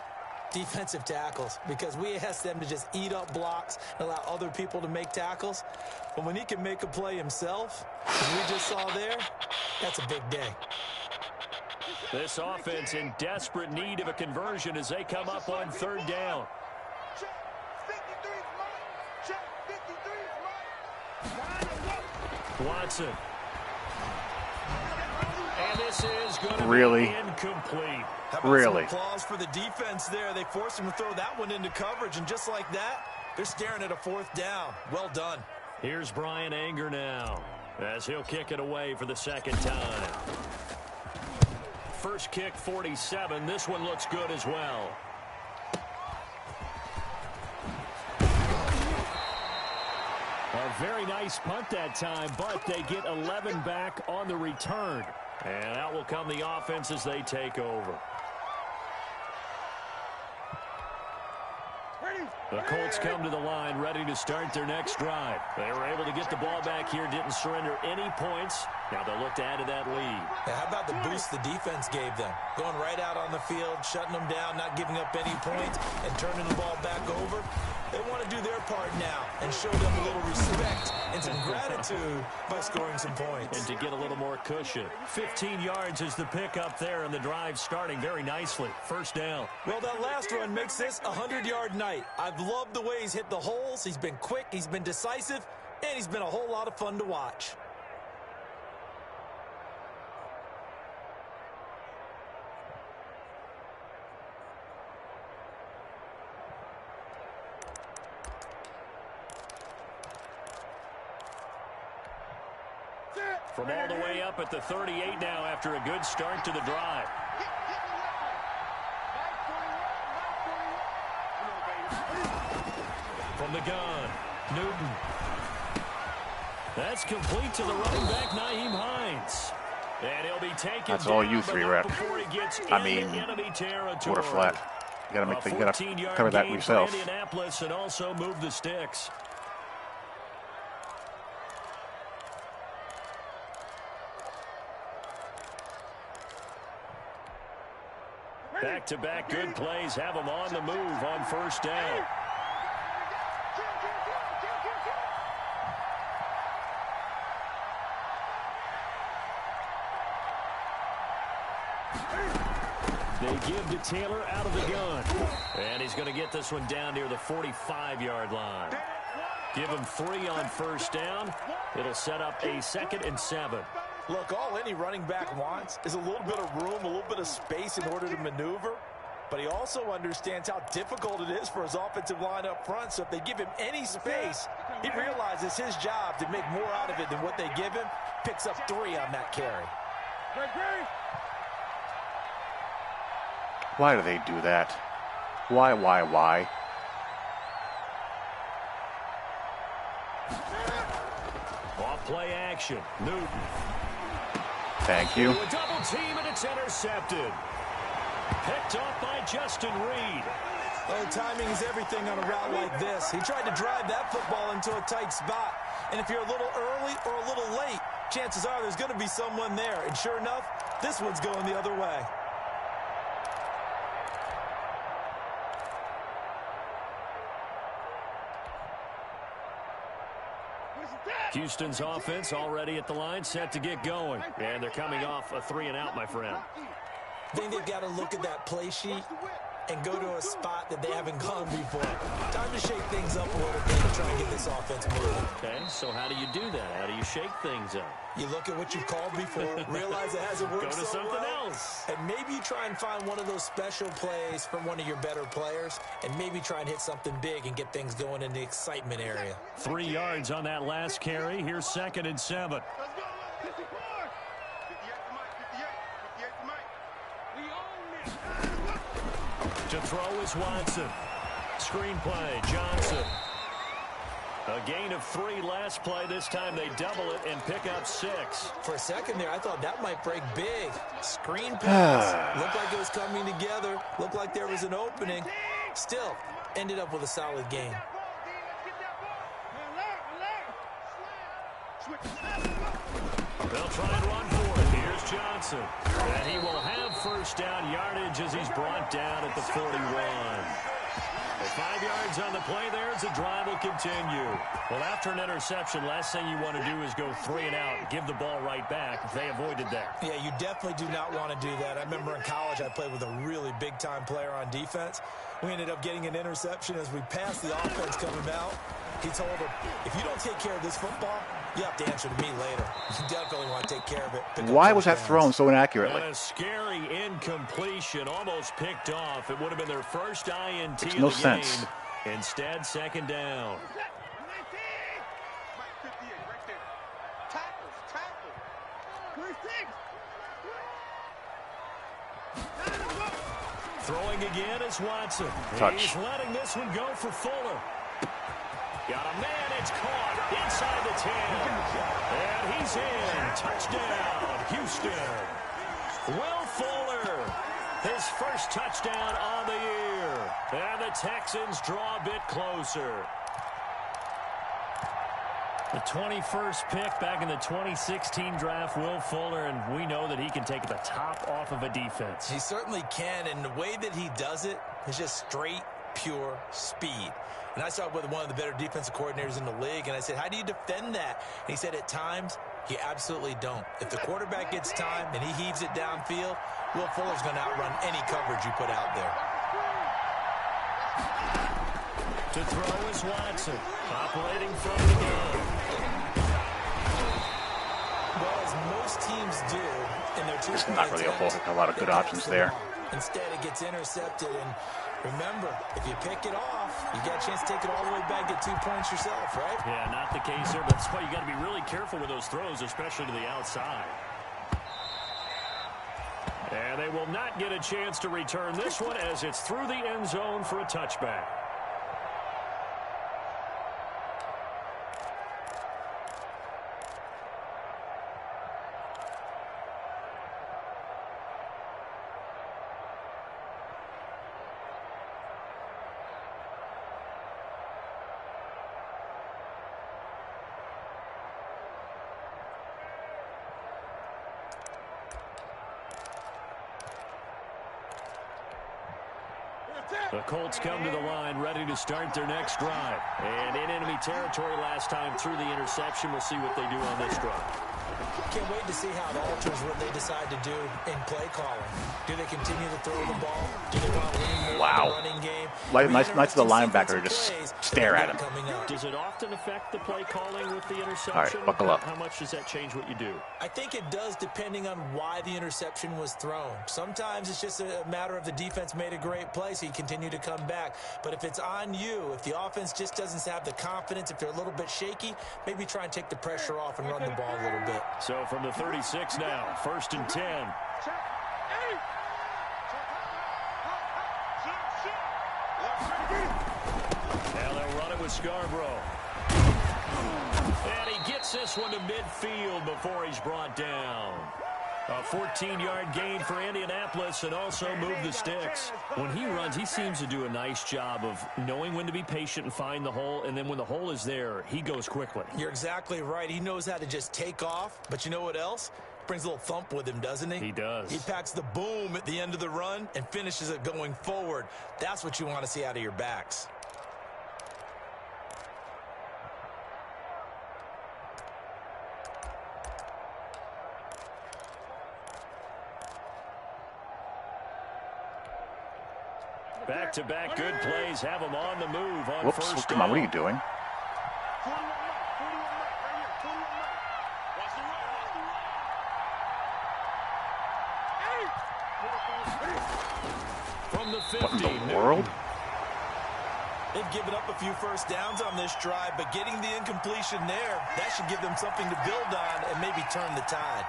Speaker 3: defensive tackles, because we ask them to just eat up blocks and allow other people to make tackles. But when he can make a play himself, as we just saw there, that's a big day.
Speaker 1: This offense in desperate need of a conversion as they come up on 3rd down. Watson. And this is going to be incomplete.
Speaker 3: How about some applause for the defense there? They forced him to throw that one into coverage, and just like that, they're staring at a 4th down. Well done.
Speaker 1: Here's Brian Anger now as he'll kick it away for the 2nd time. First kick, 47. This one looks good as well. A very nice punt that time, but they get 11 back on the return. And out will come the offense as they take over. The Colts come to the line ready to start their next drive. They were able to get the ball back here, didn't surrender any points. Now they'll look to add to that lead.
Speaker 3: Now, how about the boost the defense gave them? Going right out on the field, shutting them down, not giving up any points, and turning the ball back over. They want to do their part now and show them a little respect and some gratitude by scoring some points.
Speaker 1: And to get a little more cushion. 15 yards is the pickup there, and the drive starting very nicely. 1st down.
Speaker 3: Well, that last run makes this a 100-yard night. I've loved the way he's hit the holes. He's been quick, he's been decisive, and he's been a whole lot of fun to watch.
Speaker 1: From all the way up at the 38 now after a good start to the drive. From the gun, Newton. That's complete to the running back, Nyheim Hines. And he'll be taken.
Speaker 2: That's all you three rep. I mean, quarter flat. You gotta cover that yourself.
Speaker 1: Indianapolis and also move the sticks. Back-to-back good plays have them on the move on first down. They give to Taylor out of the gun. And he's going to get this one down near the 45-yard line. Give him 3 on first down. It'll set up a 2nd and 7.
Speaker 3: Look, all any running back wants is a little bit of room, a little bit of space in order to maneuver. But he also understands how difficult it is for his offensive line up front. So if they give him any space, he realizes his job to make more out of it than what they give him. Picks up 3 on that carry.
Speaker 2: Why do they do that? Why?
Speaker 1: Off play action. Newton.
Speaker 2: Thank you.
Speaker 1: A double team and it's intercepted. Picked off by Justin Reed.
Speaker 3: Oh, timing is everything on a route like this. He tried to drive that football into a tight spot. And if you're a little early or a little late, chances are there's going to be someone there. And sure enough, this one's going the other way.
Speaker 1: Houston's offense already at the line, set to get going. And they're coming off a 3-and-out, my friend.
Speaker 3: I think they've got to look at that play sheet and go to a spot that they haven't gone before. Time to shake things up a little bit and try and get this offense moving.
Speaker 1: Okay, so how do you do that? How do you shake things up?
Speaker 3: You look at what you've called before, realize it hasn't worked
Speaker 1: Go to
Speaker 3: so
Speaker 1: something
Speaker 3: well,
Speaker 1: else.
Speaker 3: and maybe you try and find one of those special plays from one of your better players, and maybe try and hit something big and get things going in the excitement area.
Speaker 1: 3 yards on that last carry. Here's 2nd and 7. To throw is Watson. Screenplay, Johnson. A gain of 3 last play. This time they double it and pick up 6.
Speaker 3: For a second there, I thought that might break big. Screen pass. Looked like it was coming together. Looked like there was an opening. Still, ended up with a solid gain.
Speaker 1: They'll try and run for it. Here's Johnson. And he will have first down yardage as he's brought down at the 41. 5 yards on the play there as the drive will continue. Well, after an interception, last thing you want to do is go 3-and-out, give the ball right back. They avoided that.
Speaker 3: Yeah, you definitely do not want to do that. I remember in college I played with a really big-time player on defense. We ended up getting an interception as we passed the offense coming out. He told him, if you don't take care of this football, you have to answer to me later. You definitely want to take care of it.
Speaker 2: Why was that thrown so inaccurately?
Speaker 1: And a scary incompletion, almost picked off. It would have been their first INT
Speaker 2: Makes
Speaker 1: of
Speaker 2: no
Speaker 1: the
Speaker 2: sense.
Speaker 1: game. Instead, 2nd down. Throwing again is Watson.
Speaker 2: Touch.
Speaker 1: He's letting this one go for Fuller. Got a man, it's caught inside the 10. And he's in. Touchdown, Houston. Will Fuller, his first touchdown on the year. And the Texans draw a bit closer. The 21st pick back in the 2016 draft, Will Fuller, and we know that he can take the top off of a defense.
Speaker 3: He certainly can, and the way that he does it is just straight, pure speed. And I saw it with one of the better defensive coordinators in the league, and I said, how do you defend that? And he said, at times, you absolutely don't. If the quarterback gets time and he heaves it downfield, Will Fuller's going to outrun any coverage you put out there.
Speaker 1: To throw is Watson, operating from the gun.
Speaker 3: Well, as most teams do in their
Speaker 2: It's not really a lot of good options there.
Speaker 3: Instead, it gets intercepted, and remember, if you pick it off, You got a chance to take it all the way back, get 2 points yourself, right?
Speaker 1: Yeah, not the case there, but that's why you got to be really careful with those throws, especially to the outside. And they will not get a chance to return this one as it's through the end zone for a touchback. The Colts come to the line, ready to start their next drive. And in enemy territory last time through the interception. We'll see what they do on this drive.
Speaker 3: Can't wait to see how it alters what they decide to do in play calling. Do they continue to throw the ball? Do they want to lean more on the running game?
Speaker 2: Nice to the linebacker just stare at him.
Speaker 1: Does it often affect the play calling with the interception?
Speaker 2: All right, buckle up.
Speaker 1: How much does that change what you do?
Speaker 3: I think it does depending on why the interception was thrown. Sometimes it's just a matter of the defense made a great play, so you continue to come back. But if it's on you, if the offense just doesn't have the confidence, if they're a little bit shaky, maybe try and take the pressure off and run the ball a little bit.
Speaker 1: So from the 36 now, 1st and 10. Now they'll run it with Scarborough. And he gets this one to midfield before he's brought down. A 14-yard gain for Indianapolis and also move the sticks. When he runs, he seems to do a nice job of knowing when to be patient and find the hole, and then when the hole is there, he goes quickly.
Speaker 3: You're exactly right. He knows how to just take off, but you know what else? Brings a little thump with him, doesn't he?
Speaker 1: He does.
Speaker 3: He packs the boom at the end of the run and finishes it going forward. That's what you want to see out of your backs. Back-to-back good plays have him on the move on first down.
Speaker 2: Come on, what are you doing?
Speaker 1: From the 50.
Speaker 2: What in the world?
Speaker 3: They've given up a few first downs on this drive, but getting the incompletion there, that should give them something to build on and maybe turn the tide.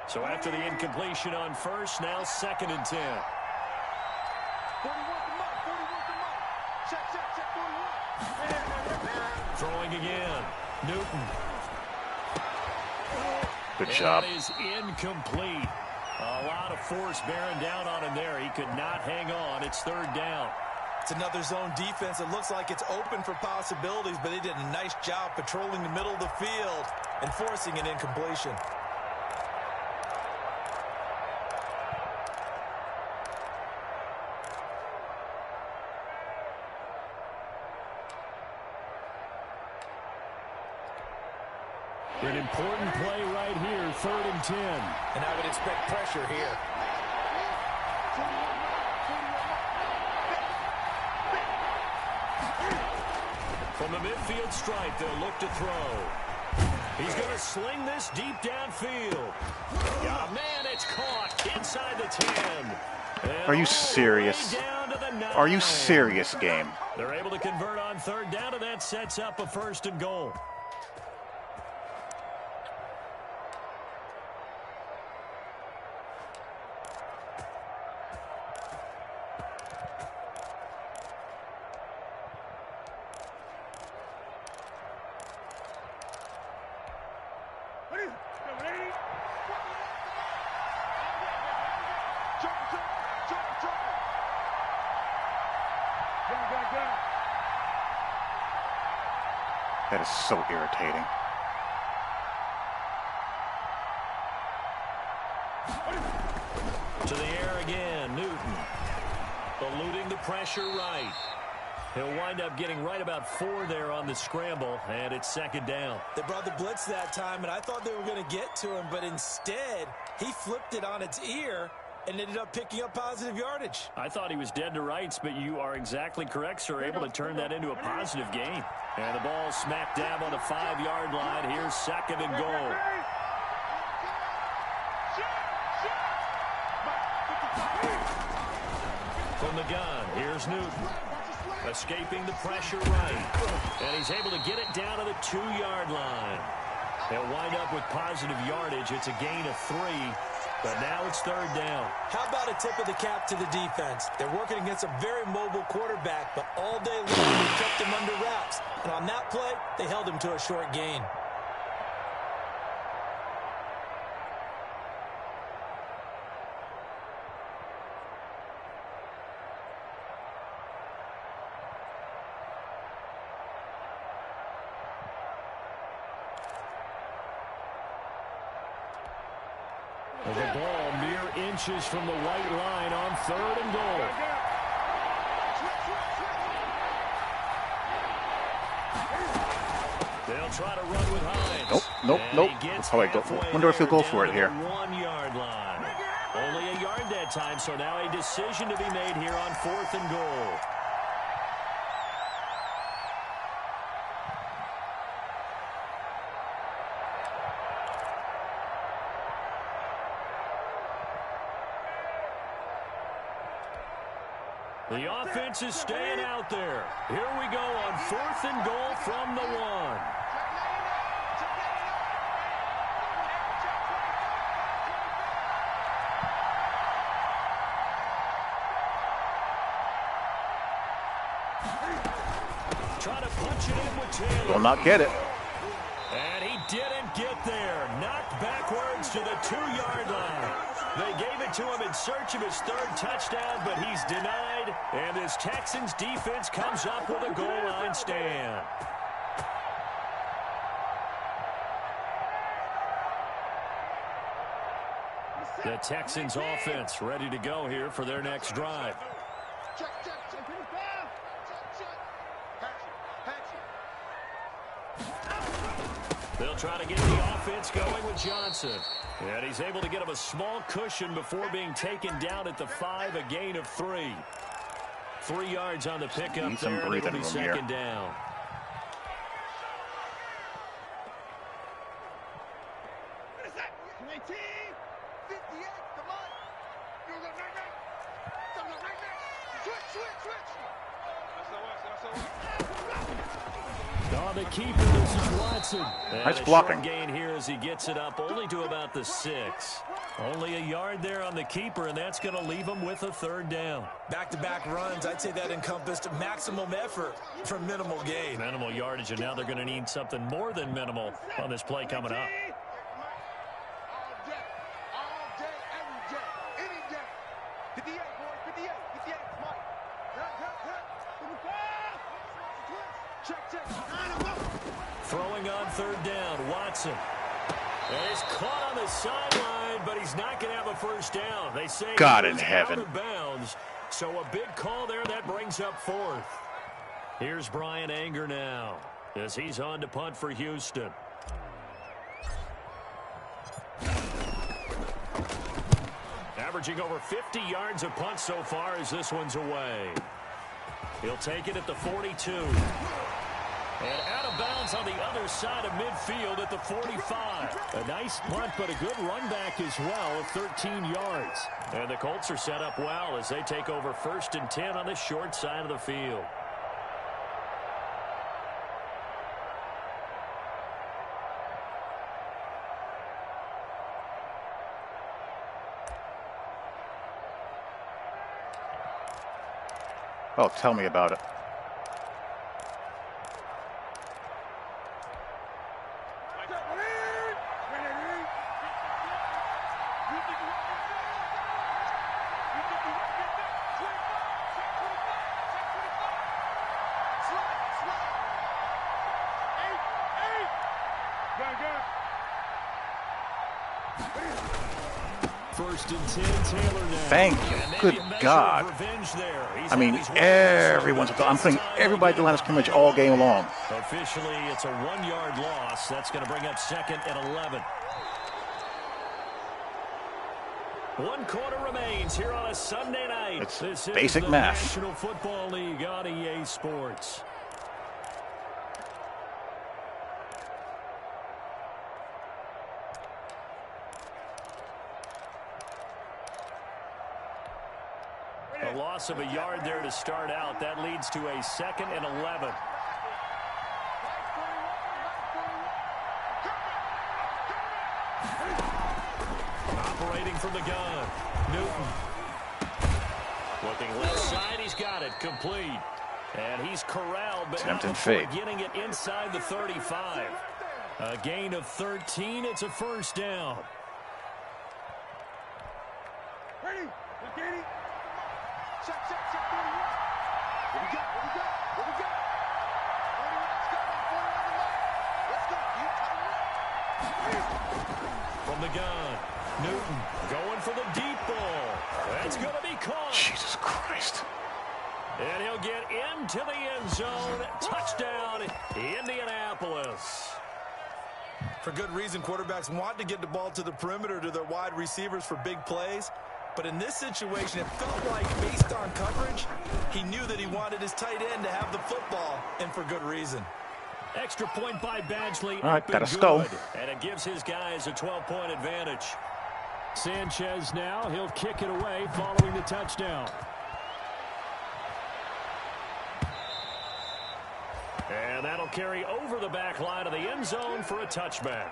Speaker 1: So after the incompletion on first, now 2nd and 10.
Speaker 4: 41
Speaker 1: Throwing again. Newton.
Speaker 2: Good job.
Speaker 1: That is incomplete. A lot of force bearing down on him there. He could not hang on. It's 3rd down.
Speaker 3: It's another zone defense. It looks like it's open for possibilities, but they did a nice job patrolling the middle of the field and forcing an incompletion.
Speaker 1: An important play right here, 3rd and 10.
Speaker 3: And I would expect pressure here.
Speaker 1: From the midfield stripe, they'll look to throw. He's going to sling this deep downfield. Oh, man, it's caught inside the 10. And
Speaker 2: Are you serious? Are you serious, game?
Speaker 1: They're able to convert on 3rd down, and that sets up a 1st and goal.
Speaker 2: That is so irritating.
Speaker 1: To the air again, Newton. Eluding the pressure right. He'll wind up getting right about 4 there on the scramble, and it's 2nd down.
Speaker 3: They brought the blitz that time, and I thought they were going to get to him, but instead he flipped it on its ear and ended up picking up positive yardage.
Speaker 1: I thought he was dead to rights, but you are exactly correct, sir. Able to turn that into a positive gain. And the ball smack dab on the 5-yard line. Here's 2nd and goal. From the gun, here's Newton. Escaping the pressure right. And he's able to get it down to the 2-yard line. They'll wind up with positive yardage. It's a gain of 3. But now it's 3rd down.
Speaker 3: How about a tip of the cap to the defense? They're working against a very mobile quarterback, but all day long they kept him under wraps. And on that play, they held him to a short gain.
Speaker 1: The ball mere inches from the white line on 3rd and goal. They'll try to run with Hines.
Speaker 2: Nope. That's how I go. Wonder if he'll go for it here.
Speaker 1: 1-yard line. Only a yard that time, so now a decision to be made here on 4th and goal. The offense is staying out there. Here we go on 4th and goal from the 1. Try to punch it in with Taylor.
Speaker 2: Will not get it.
Speaker 1: And he didn't get there. Knocked backwards to the 2-yard line. They gave it to him in search of his 3rd touchdown, but he's denied. And this Texans defense comes up with a goal line stand. The Texans offense ready to go here for their next drive. They'll try to get the offense going with Johnson. And he's able to get him a small cushion before being taken down at the 5, a gain of 3. 3 yards on the pickup there, and it'll be 2nd down. On the keeper, this is Watson.
Speaker 2: Nice blocking.
Speaker 1: Gain here as he gets it up only to about the 6. Only a yard there on the keeper, and that's going to leave him with a 3rd down.
Speaker 3: Back-to-back runs, I'd say that encompassed maximum effort for minimal gain.
Speaker 1: Minimal yardage, and now they're going to need something more than minimal on this play coming up. Throwing on 3rd down, Watson. And he's caught on the sideline, but he's not going to have a 1st down. They say
Speaker 2: God in heaven.
Speaker 1: Out of bounds, so a big call there that brings up 4th. Here's Brian Anger now as he's on to punt for Houston. Averaging over 50 yards a punt so far as this one's away. He'll take it at the 42. And out of bounds on the other side of midfield at the 45. A nice punt, but a good run back as well of 13 yards. And the Colts are set up well as they take over 1st and 10 on the short side of the field.
Speaker 2: Oh, tell me about it.
Speaker 5: 1st and 10. Taylor now.
Speaker 2: Thank you. Good God. I mean, everyone's. I'm putting everybody at the line of scrimmage all game long.
Speaker 1: Officially, it's a 1-yard loss. That's going to bring up 2nd and 11. 1 quarter remains here on a Sunday night.
Speaker 2: It's
Speaker 1: this
Speaker 2: basic
Speaker 1: is the
Speaker 2: math.
Speaker 1: National Football League on EA Sports. A loss of a yard there to start out. That leads to a 2nd and 11. Operating from the gun. Newton. Looking left side. He's got it. Complete. And he's corralled, but not before getting it inside the 35. A gain of 13. It's a 1st down.
Speaker 4: Ready? Ready? Check, 41. What we got?
Speaker 1: From the gun, Newton going for the deep ball. That's going to be caught.
Speaker 2: Jesus Christ.
Speaker 1: And he'll get into the end zone. Touchdown, Indianapolis.
Speaker 3: For good reason, quarterbacks want to get the ball to the perimeter to their wide receivers for big plays. But in this situation, it felt like, based on coverage, he knew that he wanted his tight end to have the football, and for good reason.
Speaker 1: Extra point by Badgley.
Speaker 2: All right, got to go.
Speaker 1: And it gives his guys a 12-point advantage.
Speaker 5: Sanchez now. He'll kick it away following the touchdown.
Speaker 1: And that'll carry over the back line of the end zone for a touchback.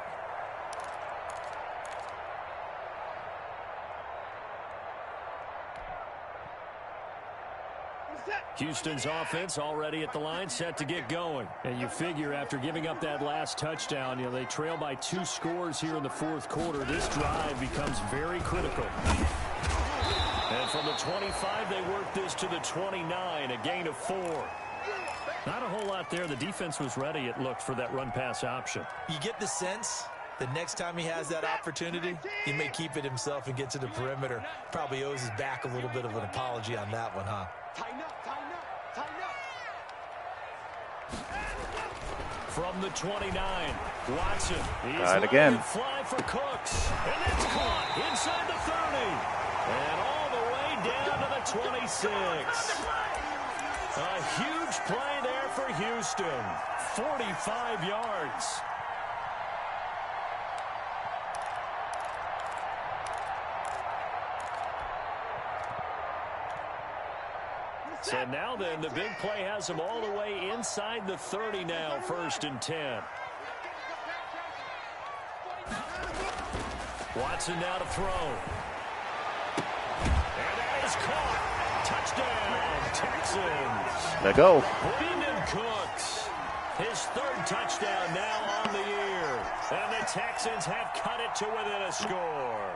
Speaker 1: Houston's offense already at the line, set to get going.
Speaker 5: And you figure after giving up that last touchdown, they trail by 2 scores here in the 4th quarter. This drive becomes very critical.
Speaker 1: And from the 25, they work this to the 29, a gain of 4. Not a whole lot there. The defense was ready, it looked, for that run-pass option.
Speaker 3: You get the sense that next time he has that opportunity, he may keep it himself and get to the perimeter. Probably owes his back a little bit of an apology on that one, huh?
Speaker 4: Tighten up.
Speaker 1: From the 29, Watson. He's
Speaker 2: Got it again.
Speaker 1: Fly for Cooks. And it's caught inside the 30. And all the way down to the 26. A huge play there for Houston. 45 yards. So now then, the big play has them all the way inside the 30 now, 1st and 10. Watson now to throw. And that is caught. Touchdown, Texans.
Speaker 2: There go.
Speaker 1: Brandon Cooks. His 3rd touchdown now on the year. And the Texans have cut it to within a score.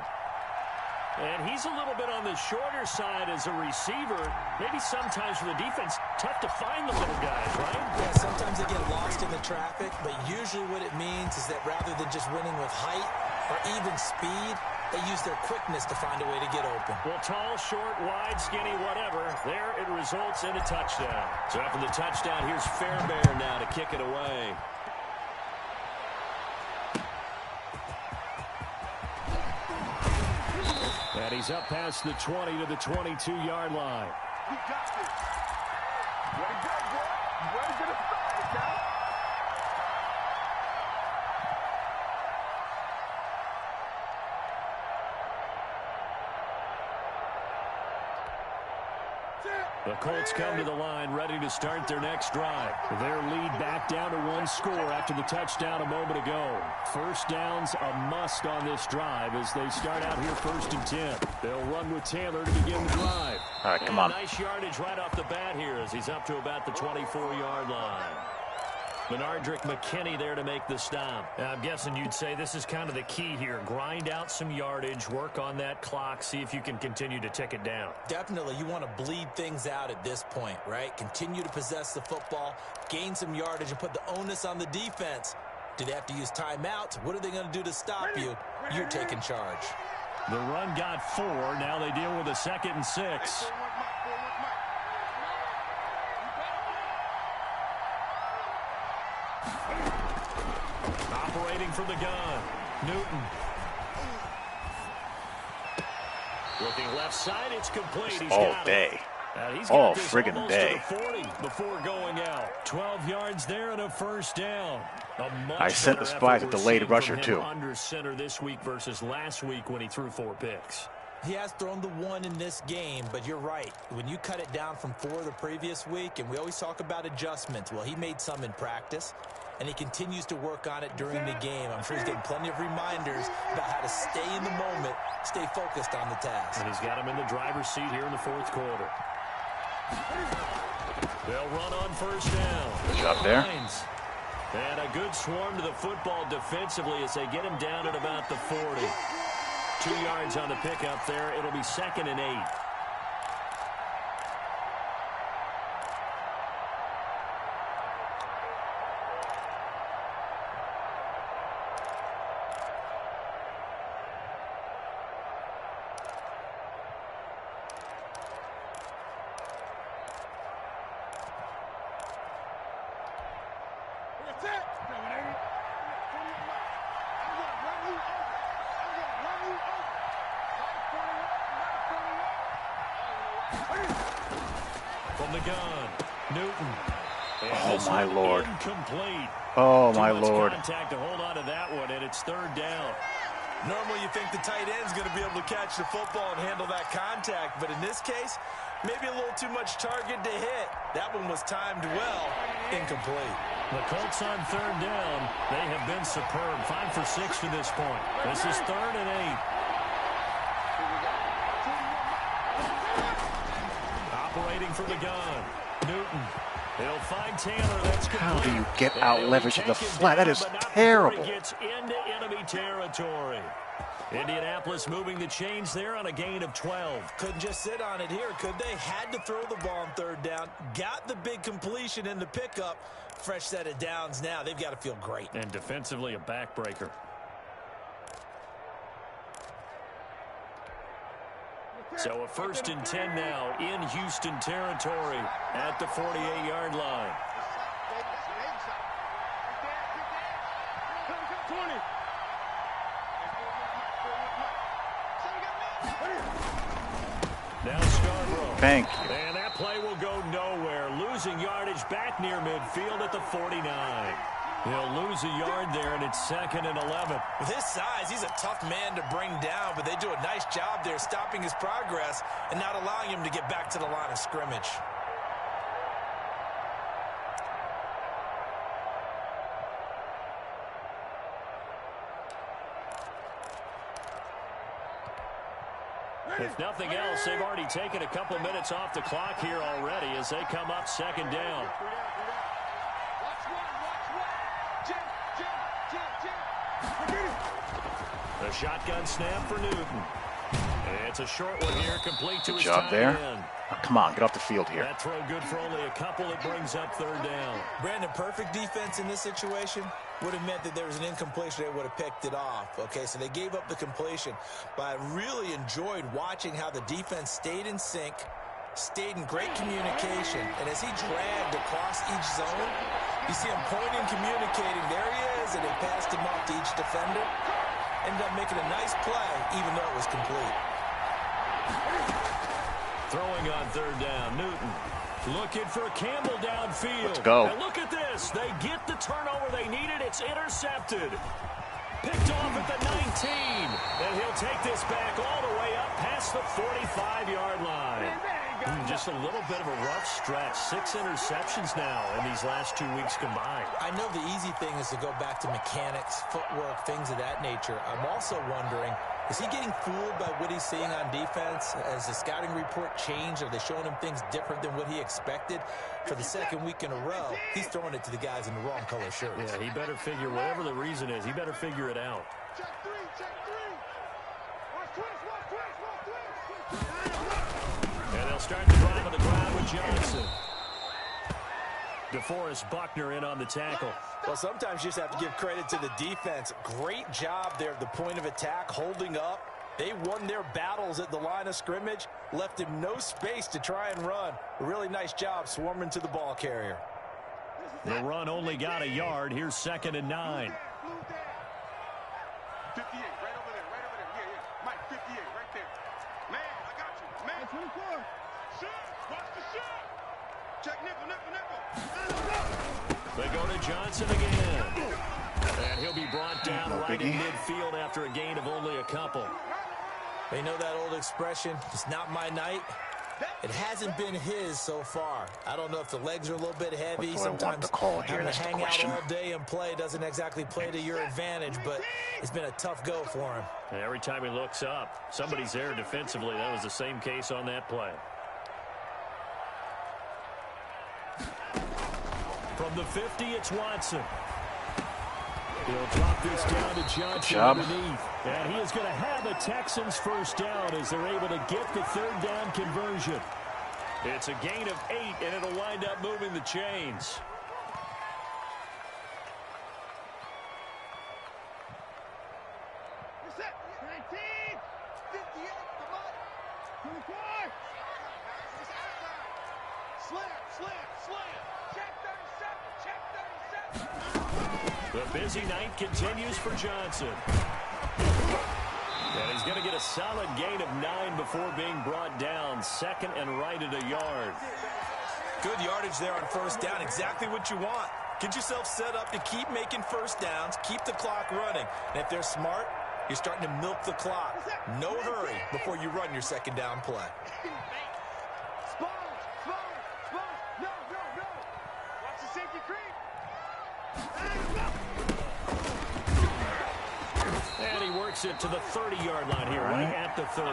Speaker 1: And he's a little bit on the shorter side as a receiver. Maybe sometimes for the defense, tough to find the little guys, right?
Speaker 3: Yeah, sometimes they get lost in the traffic, but usually what it means is that rather than just winning with height or even speed, they use their quickness to find a way to get open.
Speaker 1: Well, tall, short, wide, skinny, whatever, there it results in a touchdown. So after the touchdown, here's Fairbairn now to kick it away.
Speaker 5: And he's up past the 20 to the 22-yard line.
Speaker 4: We got this. Way to go, boy. Way to the start, guys.
Speaker 5: The Colts come to the line ready to start their next drive. Their lead back down to 1 score after the touchdown a moment ago. 1st down's a must on this drive as they start out here 1st and 10. They'll run with Taylor to begin the drive.
Speaker 2: All right, come on.
Speaker 1: Nice yardage right off the bat here as he's up to about the 24-yard line. Benardrick McKinney there to make the stop. I'm guessing you'd say this is kind of the key here. Grind out some yardage, work on that clock, see if you can continue to tick it down.
Speaker 3: Definitely, you want to bleed things out at this point, right? Continue to possess the football, gain some yardage, and put the onus on the defense. Do they have to use timeouts? What are they going to do to stop you? You're taking charge.
Speaker 1: The run got 4. Now they deal with a 2nd and 6. Operating from the gun, Newton. Looking left side, it's complete. He's
Speaker 2: all
Speaker 1: got
Speaker 2: day.
Speaker 1: He's
Speaker 2: all
Speaker 1: got this
Speaker 2: friggin' day.
Speaker 1: To the 40 before going out. 12 yards there and a first down.
Speaker 2: I sent the spies a delayed rusher too.
Speaker 1: Under center this week versus last week when he threw 4 picks.
Speaker 3: He has thrown the 1 in this game, but you're right. When you cut it down from 4 the previous week, and we always talk about adjustments, well, he made some in practice, and he continues to work on it during the game. I'm sure he's getting plenty of reminders about how to stay in the moment, stay focused on the task.
Speaker 1: And he's got him in the driver's seat here in the 4th quarter. They'll run on first down.
Speaker 2: Good job there.
Speaker 1: And a good swarm to the football defensively as they get him down at about the 40. 2 yards on the pickup there. It'll be 2nd and 8. From the gun, Newton.
Speaker 2: Oh, my Lord.
Speaker 1: Incomplete.
Speaker 2: Oh, my Lord.
Speaker 1: Contact to hold on to that one, and it's 3rd down.
Speaker 3: Normally you think the tight end's going to be able to catch the football and handle that contact, but in this case, maybe a little too much target to hit. That one was timed well. Incomplete.
Speaker 1: The Colts on 3rd down. They have been superb. 5 for 6 to this point. This is 3rd and 8. Operating from the gun, Newton. He'll find Taylor. That's complete.
Speaker 2: How do you get out leverage in the flat? That is terrible.
Speaker 1: He gets into enemy territory. Indianapolis moving the chains there on a gain of 12.
Speaker 3: Couldn't just sit on it here, could they? Had to throw the ball on 3rd down. Got the big completion in the pickup. Fresh set of downs now. They've got to feel great.
Speaker 1: And defensively a backbreaker. So a 1st and 10 now in Houston territory at the 48-yard line. Now Scarborough.
Speaker 2: Thank you.
Speaker 1: And that play will go nowhere. Losing yardage back near midfield at the 49. He'll lose a yard there, and it's 2nd and 11.
Speaker 3: With his size, he's a tough man to bring down, but they do a nice job there stopping his progress and not allowing him to get back to the line of scrimmage.
Speaker 1: If nothing else, they've already taken a couple minutes off the clock here already as they come up 2nd down. The shotgun snap for Newton. It's a short one here, complete to his tight
Speaker 2: there.
Speaker 1: end.
Speaker 2: Oh, come on, get off the field here.
Speaker 1: That throw good for only a couple. It brings up 3rd down.
Speaker 3: Brandon, perfect defense in this situation would have meant that there was an incompletion. They would have picked it off. Okay, so they gave up the completion. But I really enjoyed watching how the defense stayed in sync, stayed in great communication. And as he dragged across each zone, you see him pointing, communicating. There he is, and they passed him off to each defender. Ended up making a nice play, even though it was complete.
Speaker 1: Throwing on 3rd down, Newton. Looking for Campbell downfield.
Speaker 2: Let's go.
Speaker 1: And look at this. They get the turnover they needed. It's intercepted. Picked off at the 19. And he'll take this back all the way up past the 45-yard line. Just a little bit of a rough stretch. 6 interceptions now in these last 2 weeks combined.
Speaker 3: I know the easy thing is to go back to mechanics, footwork, things of that nature. I'm also wondering, is he getting fooled by what he's seeing on defense? Has the scouting report changed? Are they showing him things different than what he expected? For the 2nd week in a row, he's throwing it to the guys in the wrong color shirts.
Speaker 1: Yeah, he better figure, whatever the reason is, he better figure it out.
Speaker 4: Check 3, check 3. Watch twist, watch twist, watch twist.
Speaker 1: And they'll start the drive on the ground with Johnson. DeForest Buckner in on the tackle.
Speaker 3: Well, sometimes you just have to give credit to the defense. Great job there at the point of attack, holding up They won their battles at the line of scrimmage, left him no space to try and run. A really nice job swarming to the ball carrier.
Speaker 1: The run only got a yard. Here's 2nd and 9.
Speaker 4: 58, right over there, right over there. Yeah, yeah. Mike, 58, right there. Man, I got you. Man, 24. Shoot, watch the shoot. Check nickel, nickel, nickel.
Speaker 1: They go to Johnson again. And he'll be brought down right in midfield after a gain of only a couple.
Speaker 3: You know that old expression, it's not my night? It hasn't been his so far. I don't know if the legs are a little bit heavy. Sometimes having to hang out all day and play doesn't exactly play to your advantage, but it's been a tough go for him.
Speaker 1: And every time he looks up, somebody's there defensively. That was the same case on that play. From the 50, it's Watson. He'll drop this down to Johnson underneath. And he is going to have a Texans first down as they're able to get the 3rd down conversion. It's a gain of 8, and it'll wind up moving the chains.
Speaker 4: You're set. 19. 58, come on. 24. Slam, slam, slam. Check 37, check 37.
Speaker 1: The busy night continues for Johnson. And he's going to get a solid gain of 9 before being brought down. 2nd and right at a yard.
Speaker 3: Good yardage there on first down. Exactly what you want. Get yourself set up to keep making first downs, keep the clock running. And if they're smart, you're starting to milk the clock. No hurry before you run your 2nd down play.
Speaker 4: No. Watch the safety creep.
Speaker 1: And he works it to the 30-yard line here, right at the 30.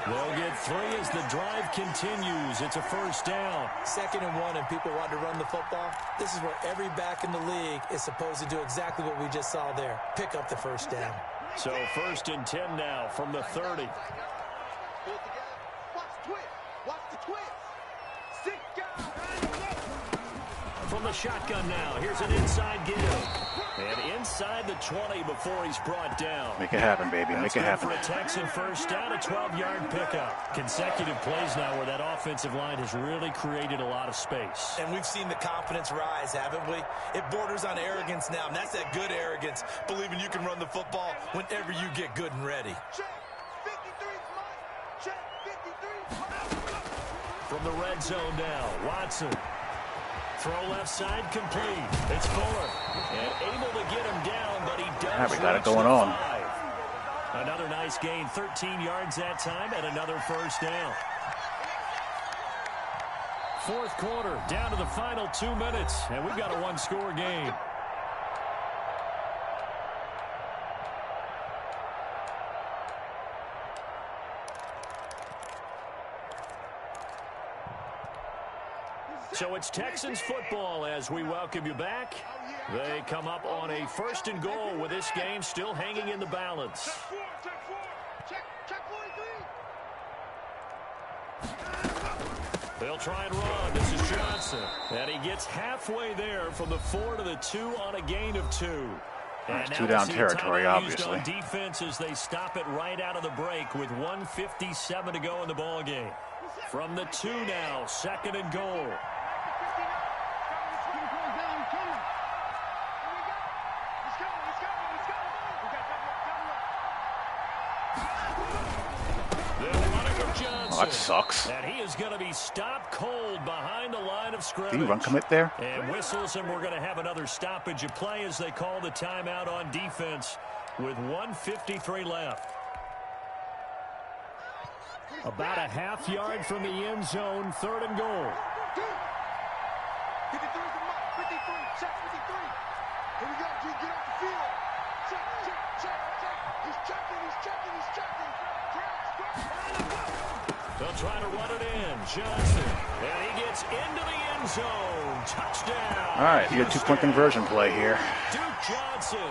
Speaker 1: They'll get 3 as the drive continues. It's a first down.
Speaker 3: 2nd and 1, and people want to run the football. This is where every back in the league is supposed to do exactly what we just saw there. Pick up the first down.
Speaker 1: So 1st and 10 now from the 30.
Speaker 4: Watch the twist. 6 guys.
Speaker 1: From the shotgun now, here's an inside give. And inside the 20 before he's brought down.
Speaker 2: Make it happen, baby. Make it happen.
Speaker 1: For a Texan first down, a 12-yard pickup. Consecutive plays now where that offensive line has really created a lot of space.
Speaker 3: And we've seen the confidence rise, haven't we? It borders on arrogance now, and that's that good arrogance, believing you can run the football whenever you get good and ready.
Speaker 4: Check 53, Mike. Check 53.
Speaker 1: From the red zone now, Watson. Throw left side complete. It's Fuller. And able to get him down, but he does.
Speaker 2: We got it going on.
Speaker 1: 5. Another nice gain, 13 yards that time, and another first down. 4th quarter, down to the final 2 minutes, and we've got a 1-score game. So it's Texans football as we welcome you back. They come up on a 1st and goal with this game still hanging in the balance.
Speaker 4: Check 43.
Speaker 1: They'll try and run. This is Johnson. And he gets halfway there from the 4 to the 2 on a gain of 2.
Speaker 2: It's 2-down territory, obviously.
Speaker 1: On defense as they stop it right out of the break with 1:57 to go in the ball game. From the 2 now, 2nd and goal.
Speaker 2: That sucks.
Speaker 1: And he is going to be stopped cold behind the line of scrimmage.
Speaker 2: Do you run commit there?
Speaker 1: And whistles, and we're going to have another stoppage of play as they call the timeout on defense with 1:53 left. About a half yard from the end zone, 3rd and goal.
Speaker 4: 53 is the mark. 53. Check 53. Here we go, G. Get off the field. Check. He's checking.
Speaker 1: They'll try to run it in. Johnson. And he gets into the end zone. Touchdown.
Speaker 2: All right, you get a 2-point conversion play here.
Speaker 1: Duke Johnson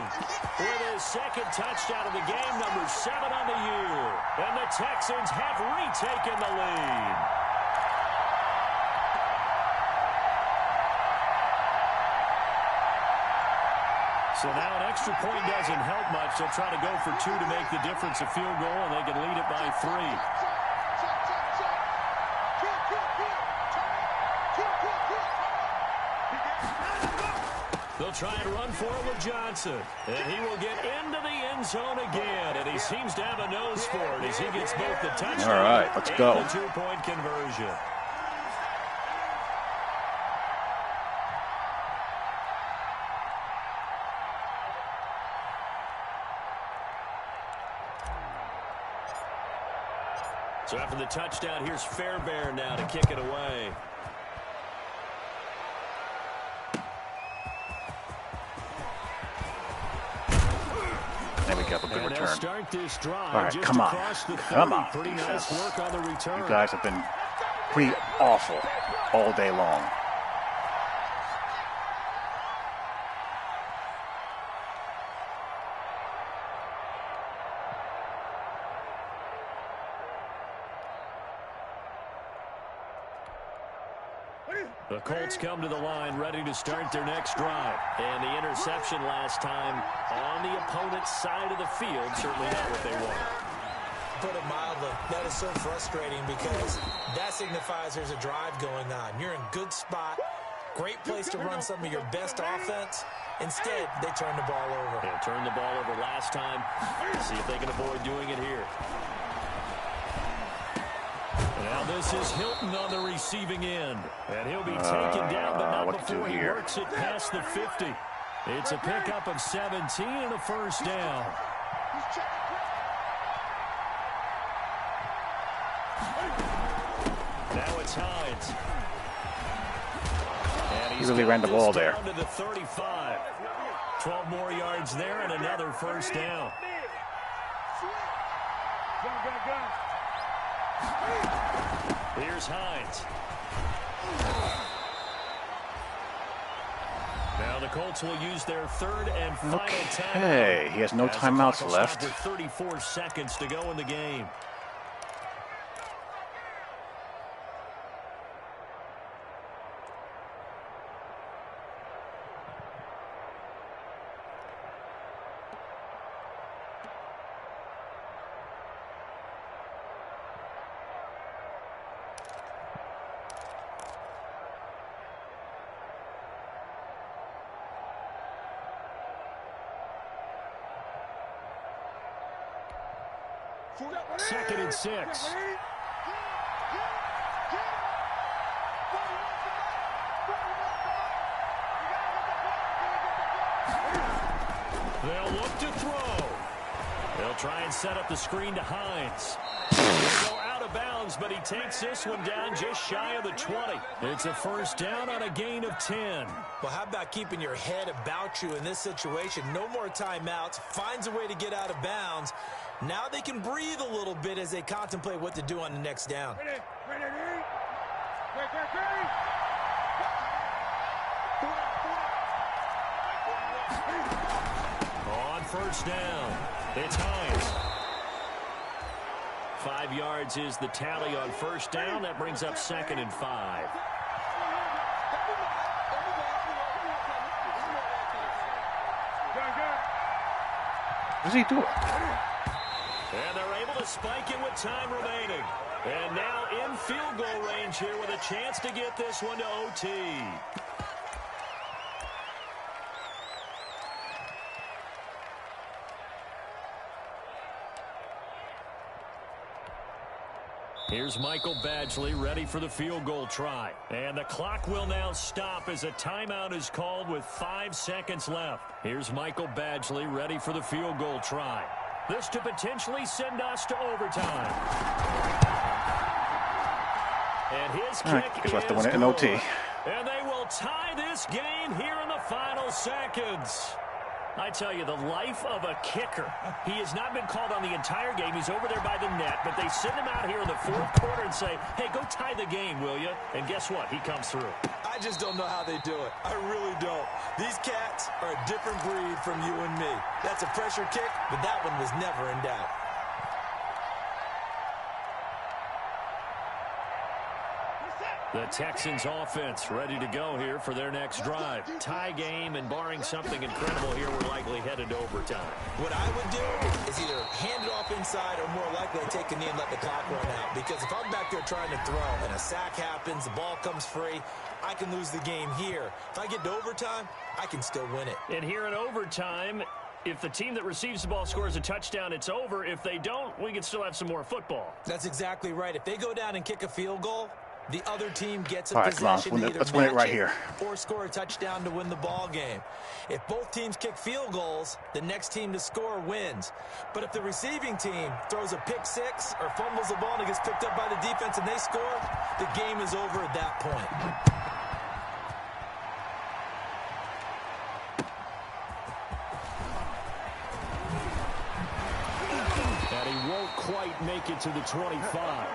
Speaker 1: with his 2nd touchdown of the game, number 7 on the year. And the Texans have retaken the lead. So now an extra point doesn't help much. They'll try to go for 2 to make the difference a field goal, and they can lead it by 3. They'll try and run for it with Johnson. And he will get into the end zone again. And he seems to have a nose for it as he gets both the touchdown
Speaker 2: all right, let's go.
Speaker 1: and the 2-point conversion. So after the touchdown, here's Fairbairn now to kick it away.
Speaker 2: There we go, a good return.
Speaker 1: Start this drive
Speaker 2: all right,
Speaker 1: just
Speaker 2: come on.
Speaker 1: across the 30.
Speaker 2: Come on.
Speaker 1: Pretty nice work on the return.
Speaker 2: You guys have been pretty awful all day long.
Speaker 1: The Colts come to the line ready to start their next drive. And the interception last time on the opponent's side of the field, certainly not what they want.
Speaker 3: Put it mildly, that is so frustrating because that signifies there's a drive going on. You're in good spot, great place to run some of your best offense. Instead, they turn the ball over.
Speaker 1: Yeah, turned the ball over last time. See if they can avoid doing it here. Now this is Hilton on the receiving end. And he'll be taken down, but not before he works it past the 50. It's a pickup of 17 and a first down. Now it's Hines. And
Speaker 2: He really ran the ball there.
Speaker 1: To the 35. 12 more yards there and another first down. Here's Hines. Now the Colts will use their third and final timeout.
Speaker 2: Okay, he has no timeouts left.
Speaker 1: With 34 seconds to go in the game. Second and 6. They'll look to throw. They'll try and set up the screen to Hines. He'll go out of bounds, but he takes this one down just shy of the 20. It's a first down on a gain of 10.
Speaker 3: Well, how about keeping your head about you in this situation? No more timeouts. Finds a way to get out of bounds. Now they can breathe a little bit as they contemplate what to do on the next down.
Speaker 1: On first down, it's Hines. 5 yards is the tally on first down. That brings up 2nd and 5.
Speaker 2: What is he doing?
Speaker 1: And they're able to spike it with time remaining. And now in field goal range here with a chance to get this one to OT. Here's Michael Badgley ready for the field goal try. And the clock will now stop as a timeout is called with 5 seconds left. Here's Michael Badgley ready for the field goal try. This to potentially send us to overtime. And his kick is
Speaker 2: to win it in OT.
Speaker 1: And they will tie this game here in the final seconds. I tell you, the life of a kicker. He has not been called on the entire game. He's over there by the net, but they send him out here in the 4th quarter and say, hey, go tie the game, will you? And guess what? He comes through.
Speaker 3: I just don't know how they do it. I really don't. These cats are a different breed from you and me. That's a pressure kick, but that one was never in doubt.
Speaker 5: The Texans offense ready to go here for their next drive. Tie game, and barring something incredible here, we're likely headed to overtime.
Speaker 3: What I would do is either hand it off inside or more likely take a knee and let the clock run out. Because if I'm back there trying to throw and a sack happens, the ball comes free, I can lose the game here. If I get to overtime, I can still win it.
Speaker 5: And here in overtime, if the team that receives the ball scores a touchdown, it's over. If they don't, we can still have some more football.
Speaker 3: That's exactly right. If they go down and kick a field goal, the other team gets a
Speaker 2: All right,
Speaker 3: possession to
Speaker 2: let's win it right here,
Speaker 3: or score a touchdown to win the ball game. If both teams kick field goals, the next team to score wins. But if the receiving team throws a pick six or fumbles the ball and it gets picked up by the defense and they score, the game is over at that point.
Speaker 5: And he won't quite make it to the 25.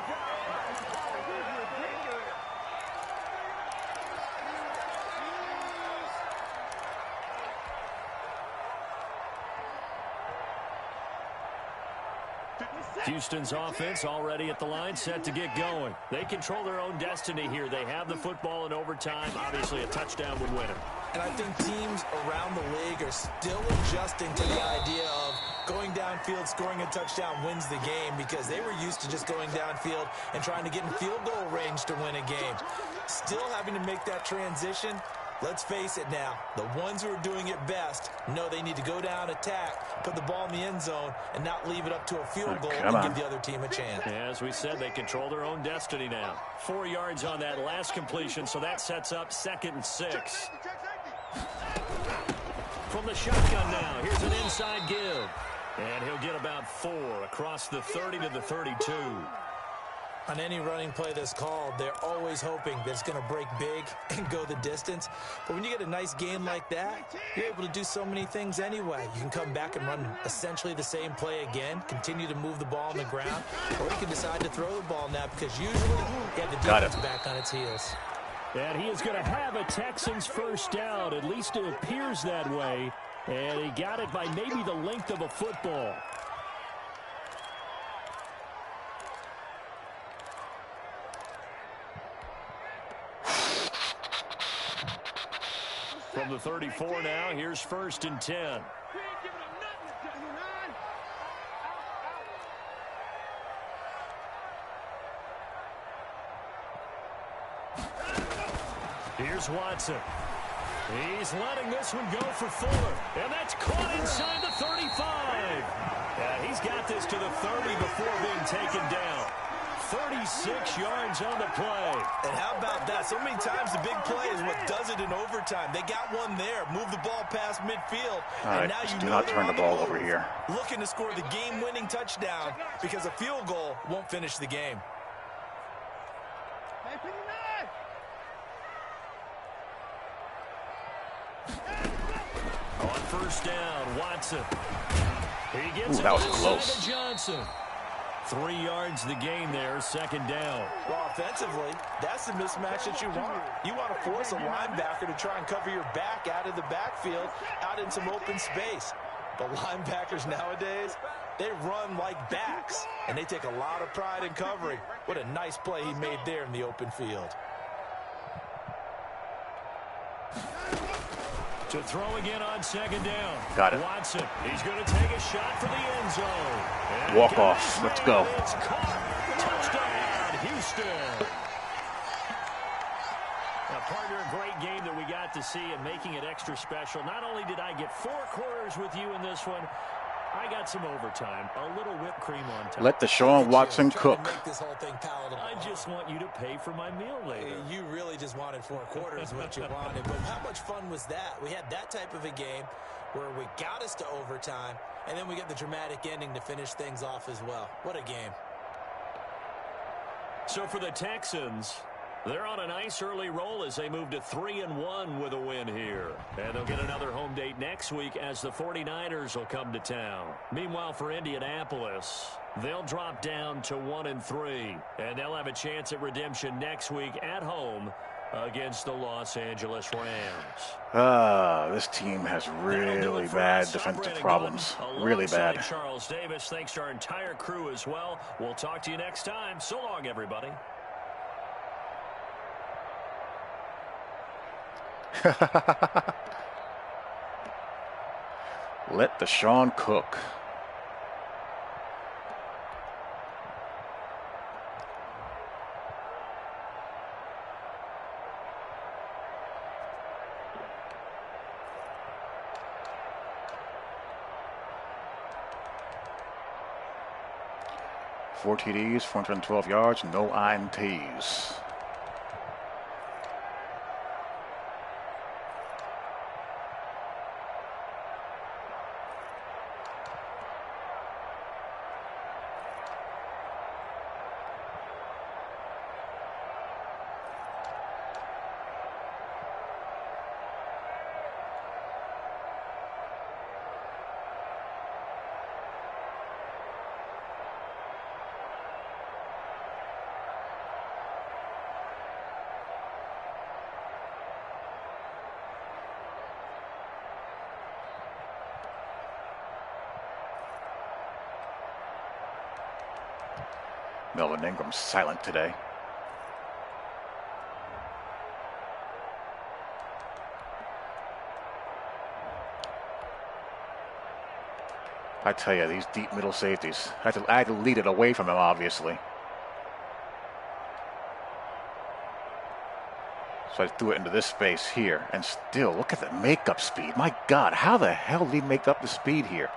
Speaker 5: Houston's offense already at the line, set to get going. They control their own destiny here. They have the football in overtime. Obviously, a touchdown would win it.
Speaker 3: And I think teams around the league are still adjusting to the idea of going downfield, scoring a touchdown wins the game, because they were used to just going downfield and trying to get in field goal range to win a game. Still having to make that transition. Let's face it now, the ones who are doing it best know they need to go down, attack, put the ball in the end zone, and not leave it up to a field goal and give the other team a chance.
Speaker 5: Yeah, as we said, they control their own destiny now. 4 yards on that last completion, so that sets up 2nd and 6. From the shotgun now, here's an inside give. And he'll get about 4 across the 30 to the 32.
Speaker 3: On any running play that's called, they're always hoping that it's going to break big and go the distance. But when you get a nice gain like that, you're able to do so many things anyway. You can come back and run essentially the same play again, continue to move the ball on the ground, or you can decide to throw the ball now, because usually you have the defense back on its heels.
Speaker 5: And he is going to have a Texans first down. At least it appears that way. And he got it by maybe the length of a football. From the 34 now, here's 1st and 10. Here's Watson. He's letting this one go for Fuller. And that's caught inside the 35. Yeah, he's got this to the 30 before being taken down. 36 yards on the play.
Speaker 3: And how about that? So many times the big play is what does it in overtime. They got one there, move the ball past midfield.
Speaker 2: All right,
Speaker 3: now
Speaker 2: do not turn the ball over here.
Speaker 3: Looking to score the game-winning touchdown, because a field goal won't finish the game.
Speaker 5: On 1st down, Watson. He gets
Speaker 2: that was close.
Speaker 5: To Johnson. 3 yards the gain there, 2nd down.
Speaker 3: Well, offensively, that's the mismatch that you want. You want to force a linebacker to try and cover your back out of the backfield, out in some open space. But linebackers nowadays, they run like backs, and they take a lot of pride in covering. What a nice play he made there in the open field.
Speaker 5: To throw again on 2nd down.
Speaker 2: Got it.
Speaker 5: Watson, he's going to take a shot for the end zone. And
Speaker 2: walk off. Let's go.
Speaker 5: It's caught. Touchdown, Houston. Now, partner, a great game that we got to see and making it extra special. Not only did I get 4 quarters with you in this one, I got some overtime, a little whipped cream on top.
Speaker 2: Let Deshaun Watson cook.
Speaker 3: Make this whole thing palatable.
Speaker 5: I just want you to pay for my meal later.
Speaker 3: You really just wanted 4 quarters what you wanted. But how much fun was that? We had that type of a game where we got us to overtime, and then we get the dramatic ending to finish things off as well. What a game.
Speaker 5: So for the Texans, they're on a nice early roll as they move to 3-1 with a win here. And they'll get another home date next week as the 49ers will come to town. Meanwhile, for Indianapolis, they'll drop down to 1-3. And they'll have a chance at redemption next week at home against the Los Angeles Rams.
Speaker 2: This team has really bad defensive problems. Really bad.
Speaker 5: Charles Davis, thanks to our entire crew as well. We'll talk to you next time. So long, everybody.
Speaker 2: Let Deshaun cook. Four TDs, 412 yards, no INTs. Melvin Ingram's silent today. I tell you, these deep middle safeties. I had to lead it away from him, obviously. So I threw it into this space here. And still, look at the makeup speed. My God, how the hell did he make up the speed here?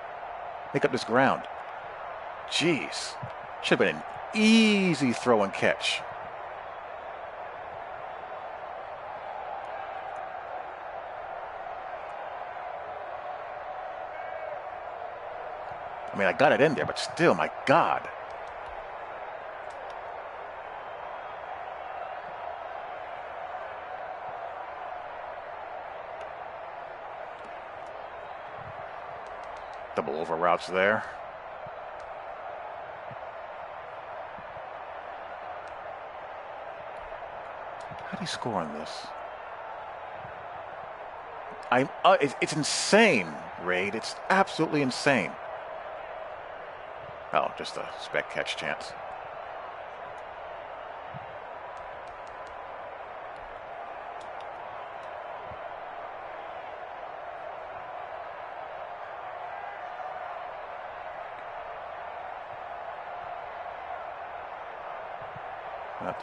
Speaker 2: Make up this ground. Jeez. Should have been an easy throw and catch. I mean, I got it in there, but still, my God. Double over routes there. How do you score on this? It's insane, Raid. It's absolutely insane. Oh, just a spec catch chance.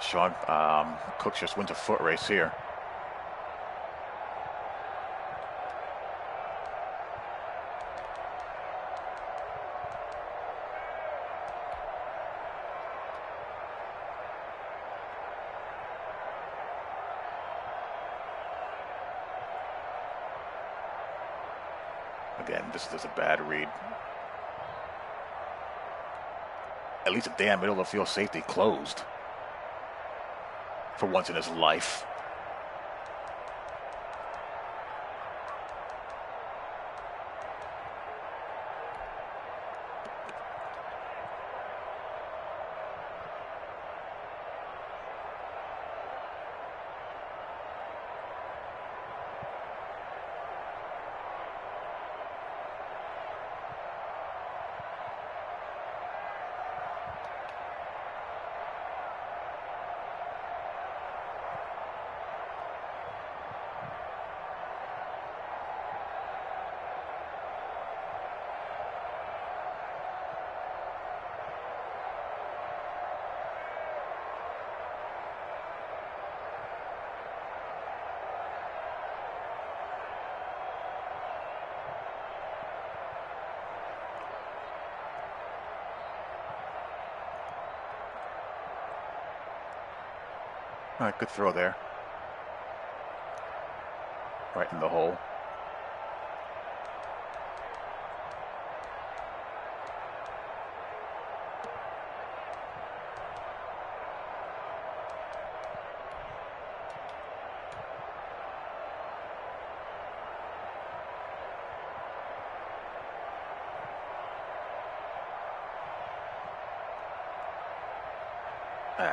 Speaker 2: Sean Cooks just wins a foot race here. Again, this is a bad read. At least a damn middle of the field safety closed. For once in his life. All right, good throw there. Right in the hole.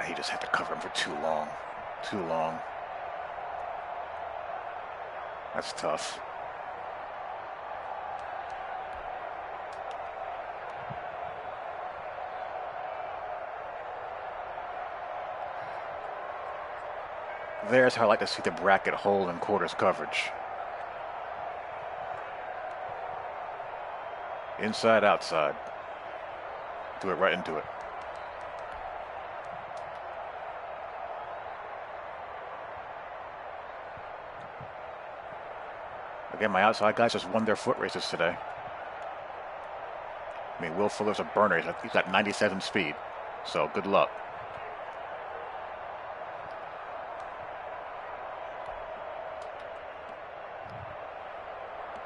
Speaker 2: He just had to cover him for too long. Too long. That's tough. There's how I like to see the bracket hold in quarters coverage. Inside, outside. Do it right into it. Again, my outside guys just won their foot races today. I mean, Will Fuller's a burner. He's got 97 speed. So, good luck.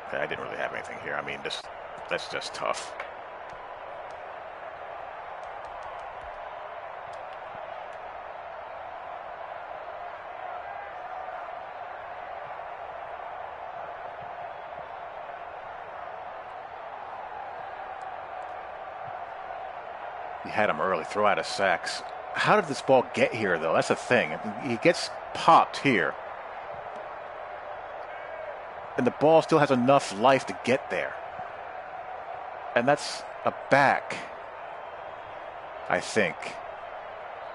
Speaker 2: Okay, I didn't really have anything here. I mean, that's just tough. He had him early, throw out of sacks. How did this ball get here, though? That's the thing. I mean, he gets popped here. And the ball still has enough life to get there. And that's a back, I think.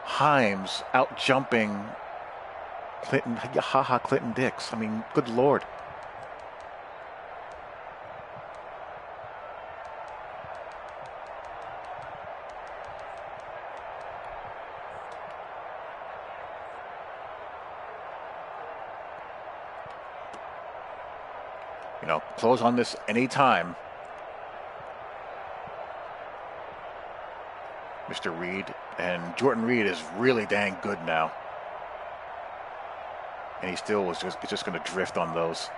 Speaker 2: Himes out jumping Clinton Dix. I mean, good Lord. You know, close on this anytime. Mr. Reed. And Jordan Reed is really dang good now. And he still was just going to drift on those.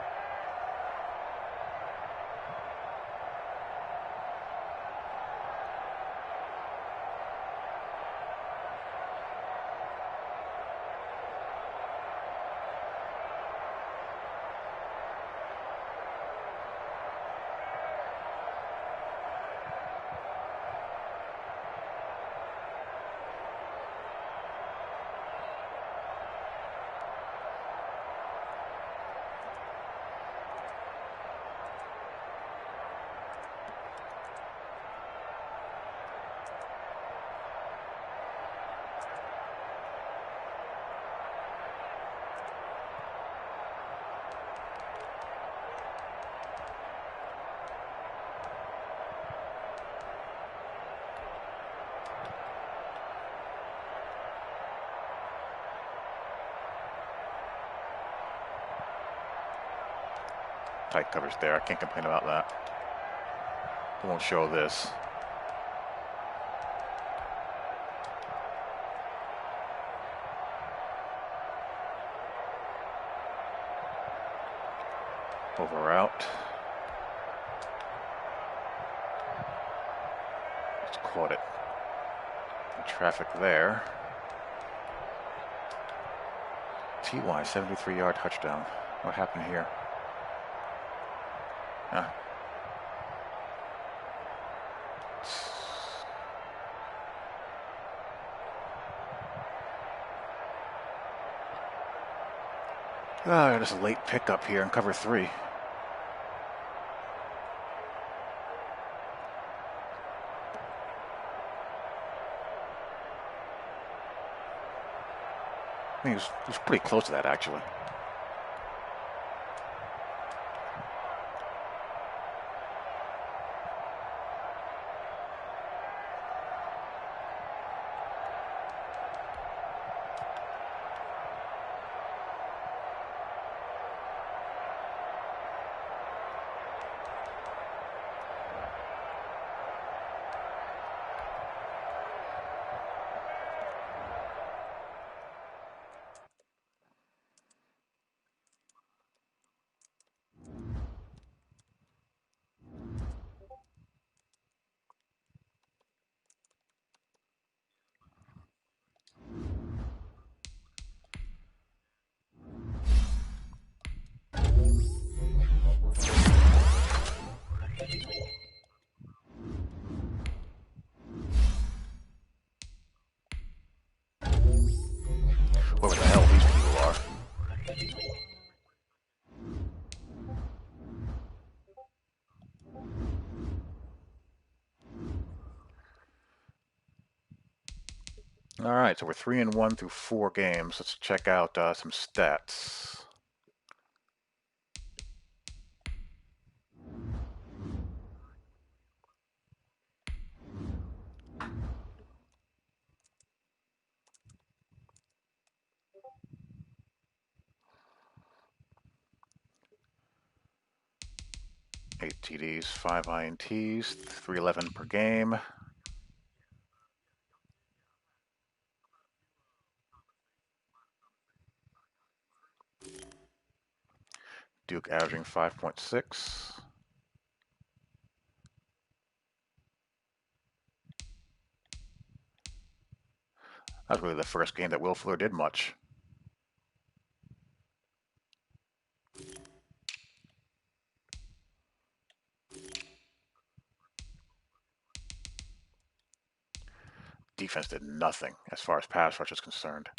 Speaker 2: Tight coverage there. I can't complain about that. I won't show this. Over out. Just caught it. Traffic there. TY 73-yard touchdown. What happened here? Just a late pickup here in cover 3. I mean, he was pretty close to that, actually. All right, so we're 3-1 through 4 games. Let's check out some stats. Eight TDs, 5 INTs, 311 per game. Duke averaging 5.6. That was really the first game that Will Fuller did much. Defense did nothing as far as pass rush is concerned.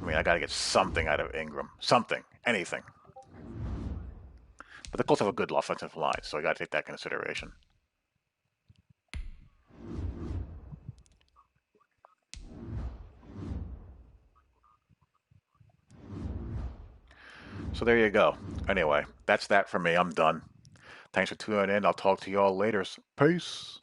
Speaker 2: I mean, I got to get something out of Ingram. Something. Anything. But the Colts have a good offensive line, so I got to take that into consideration. So there you go. Anyway, that's that for me. I'm done. Thanks for tuning in. I'll talk to you all later. Peace.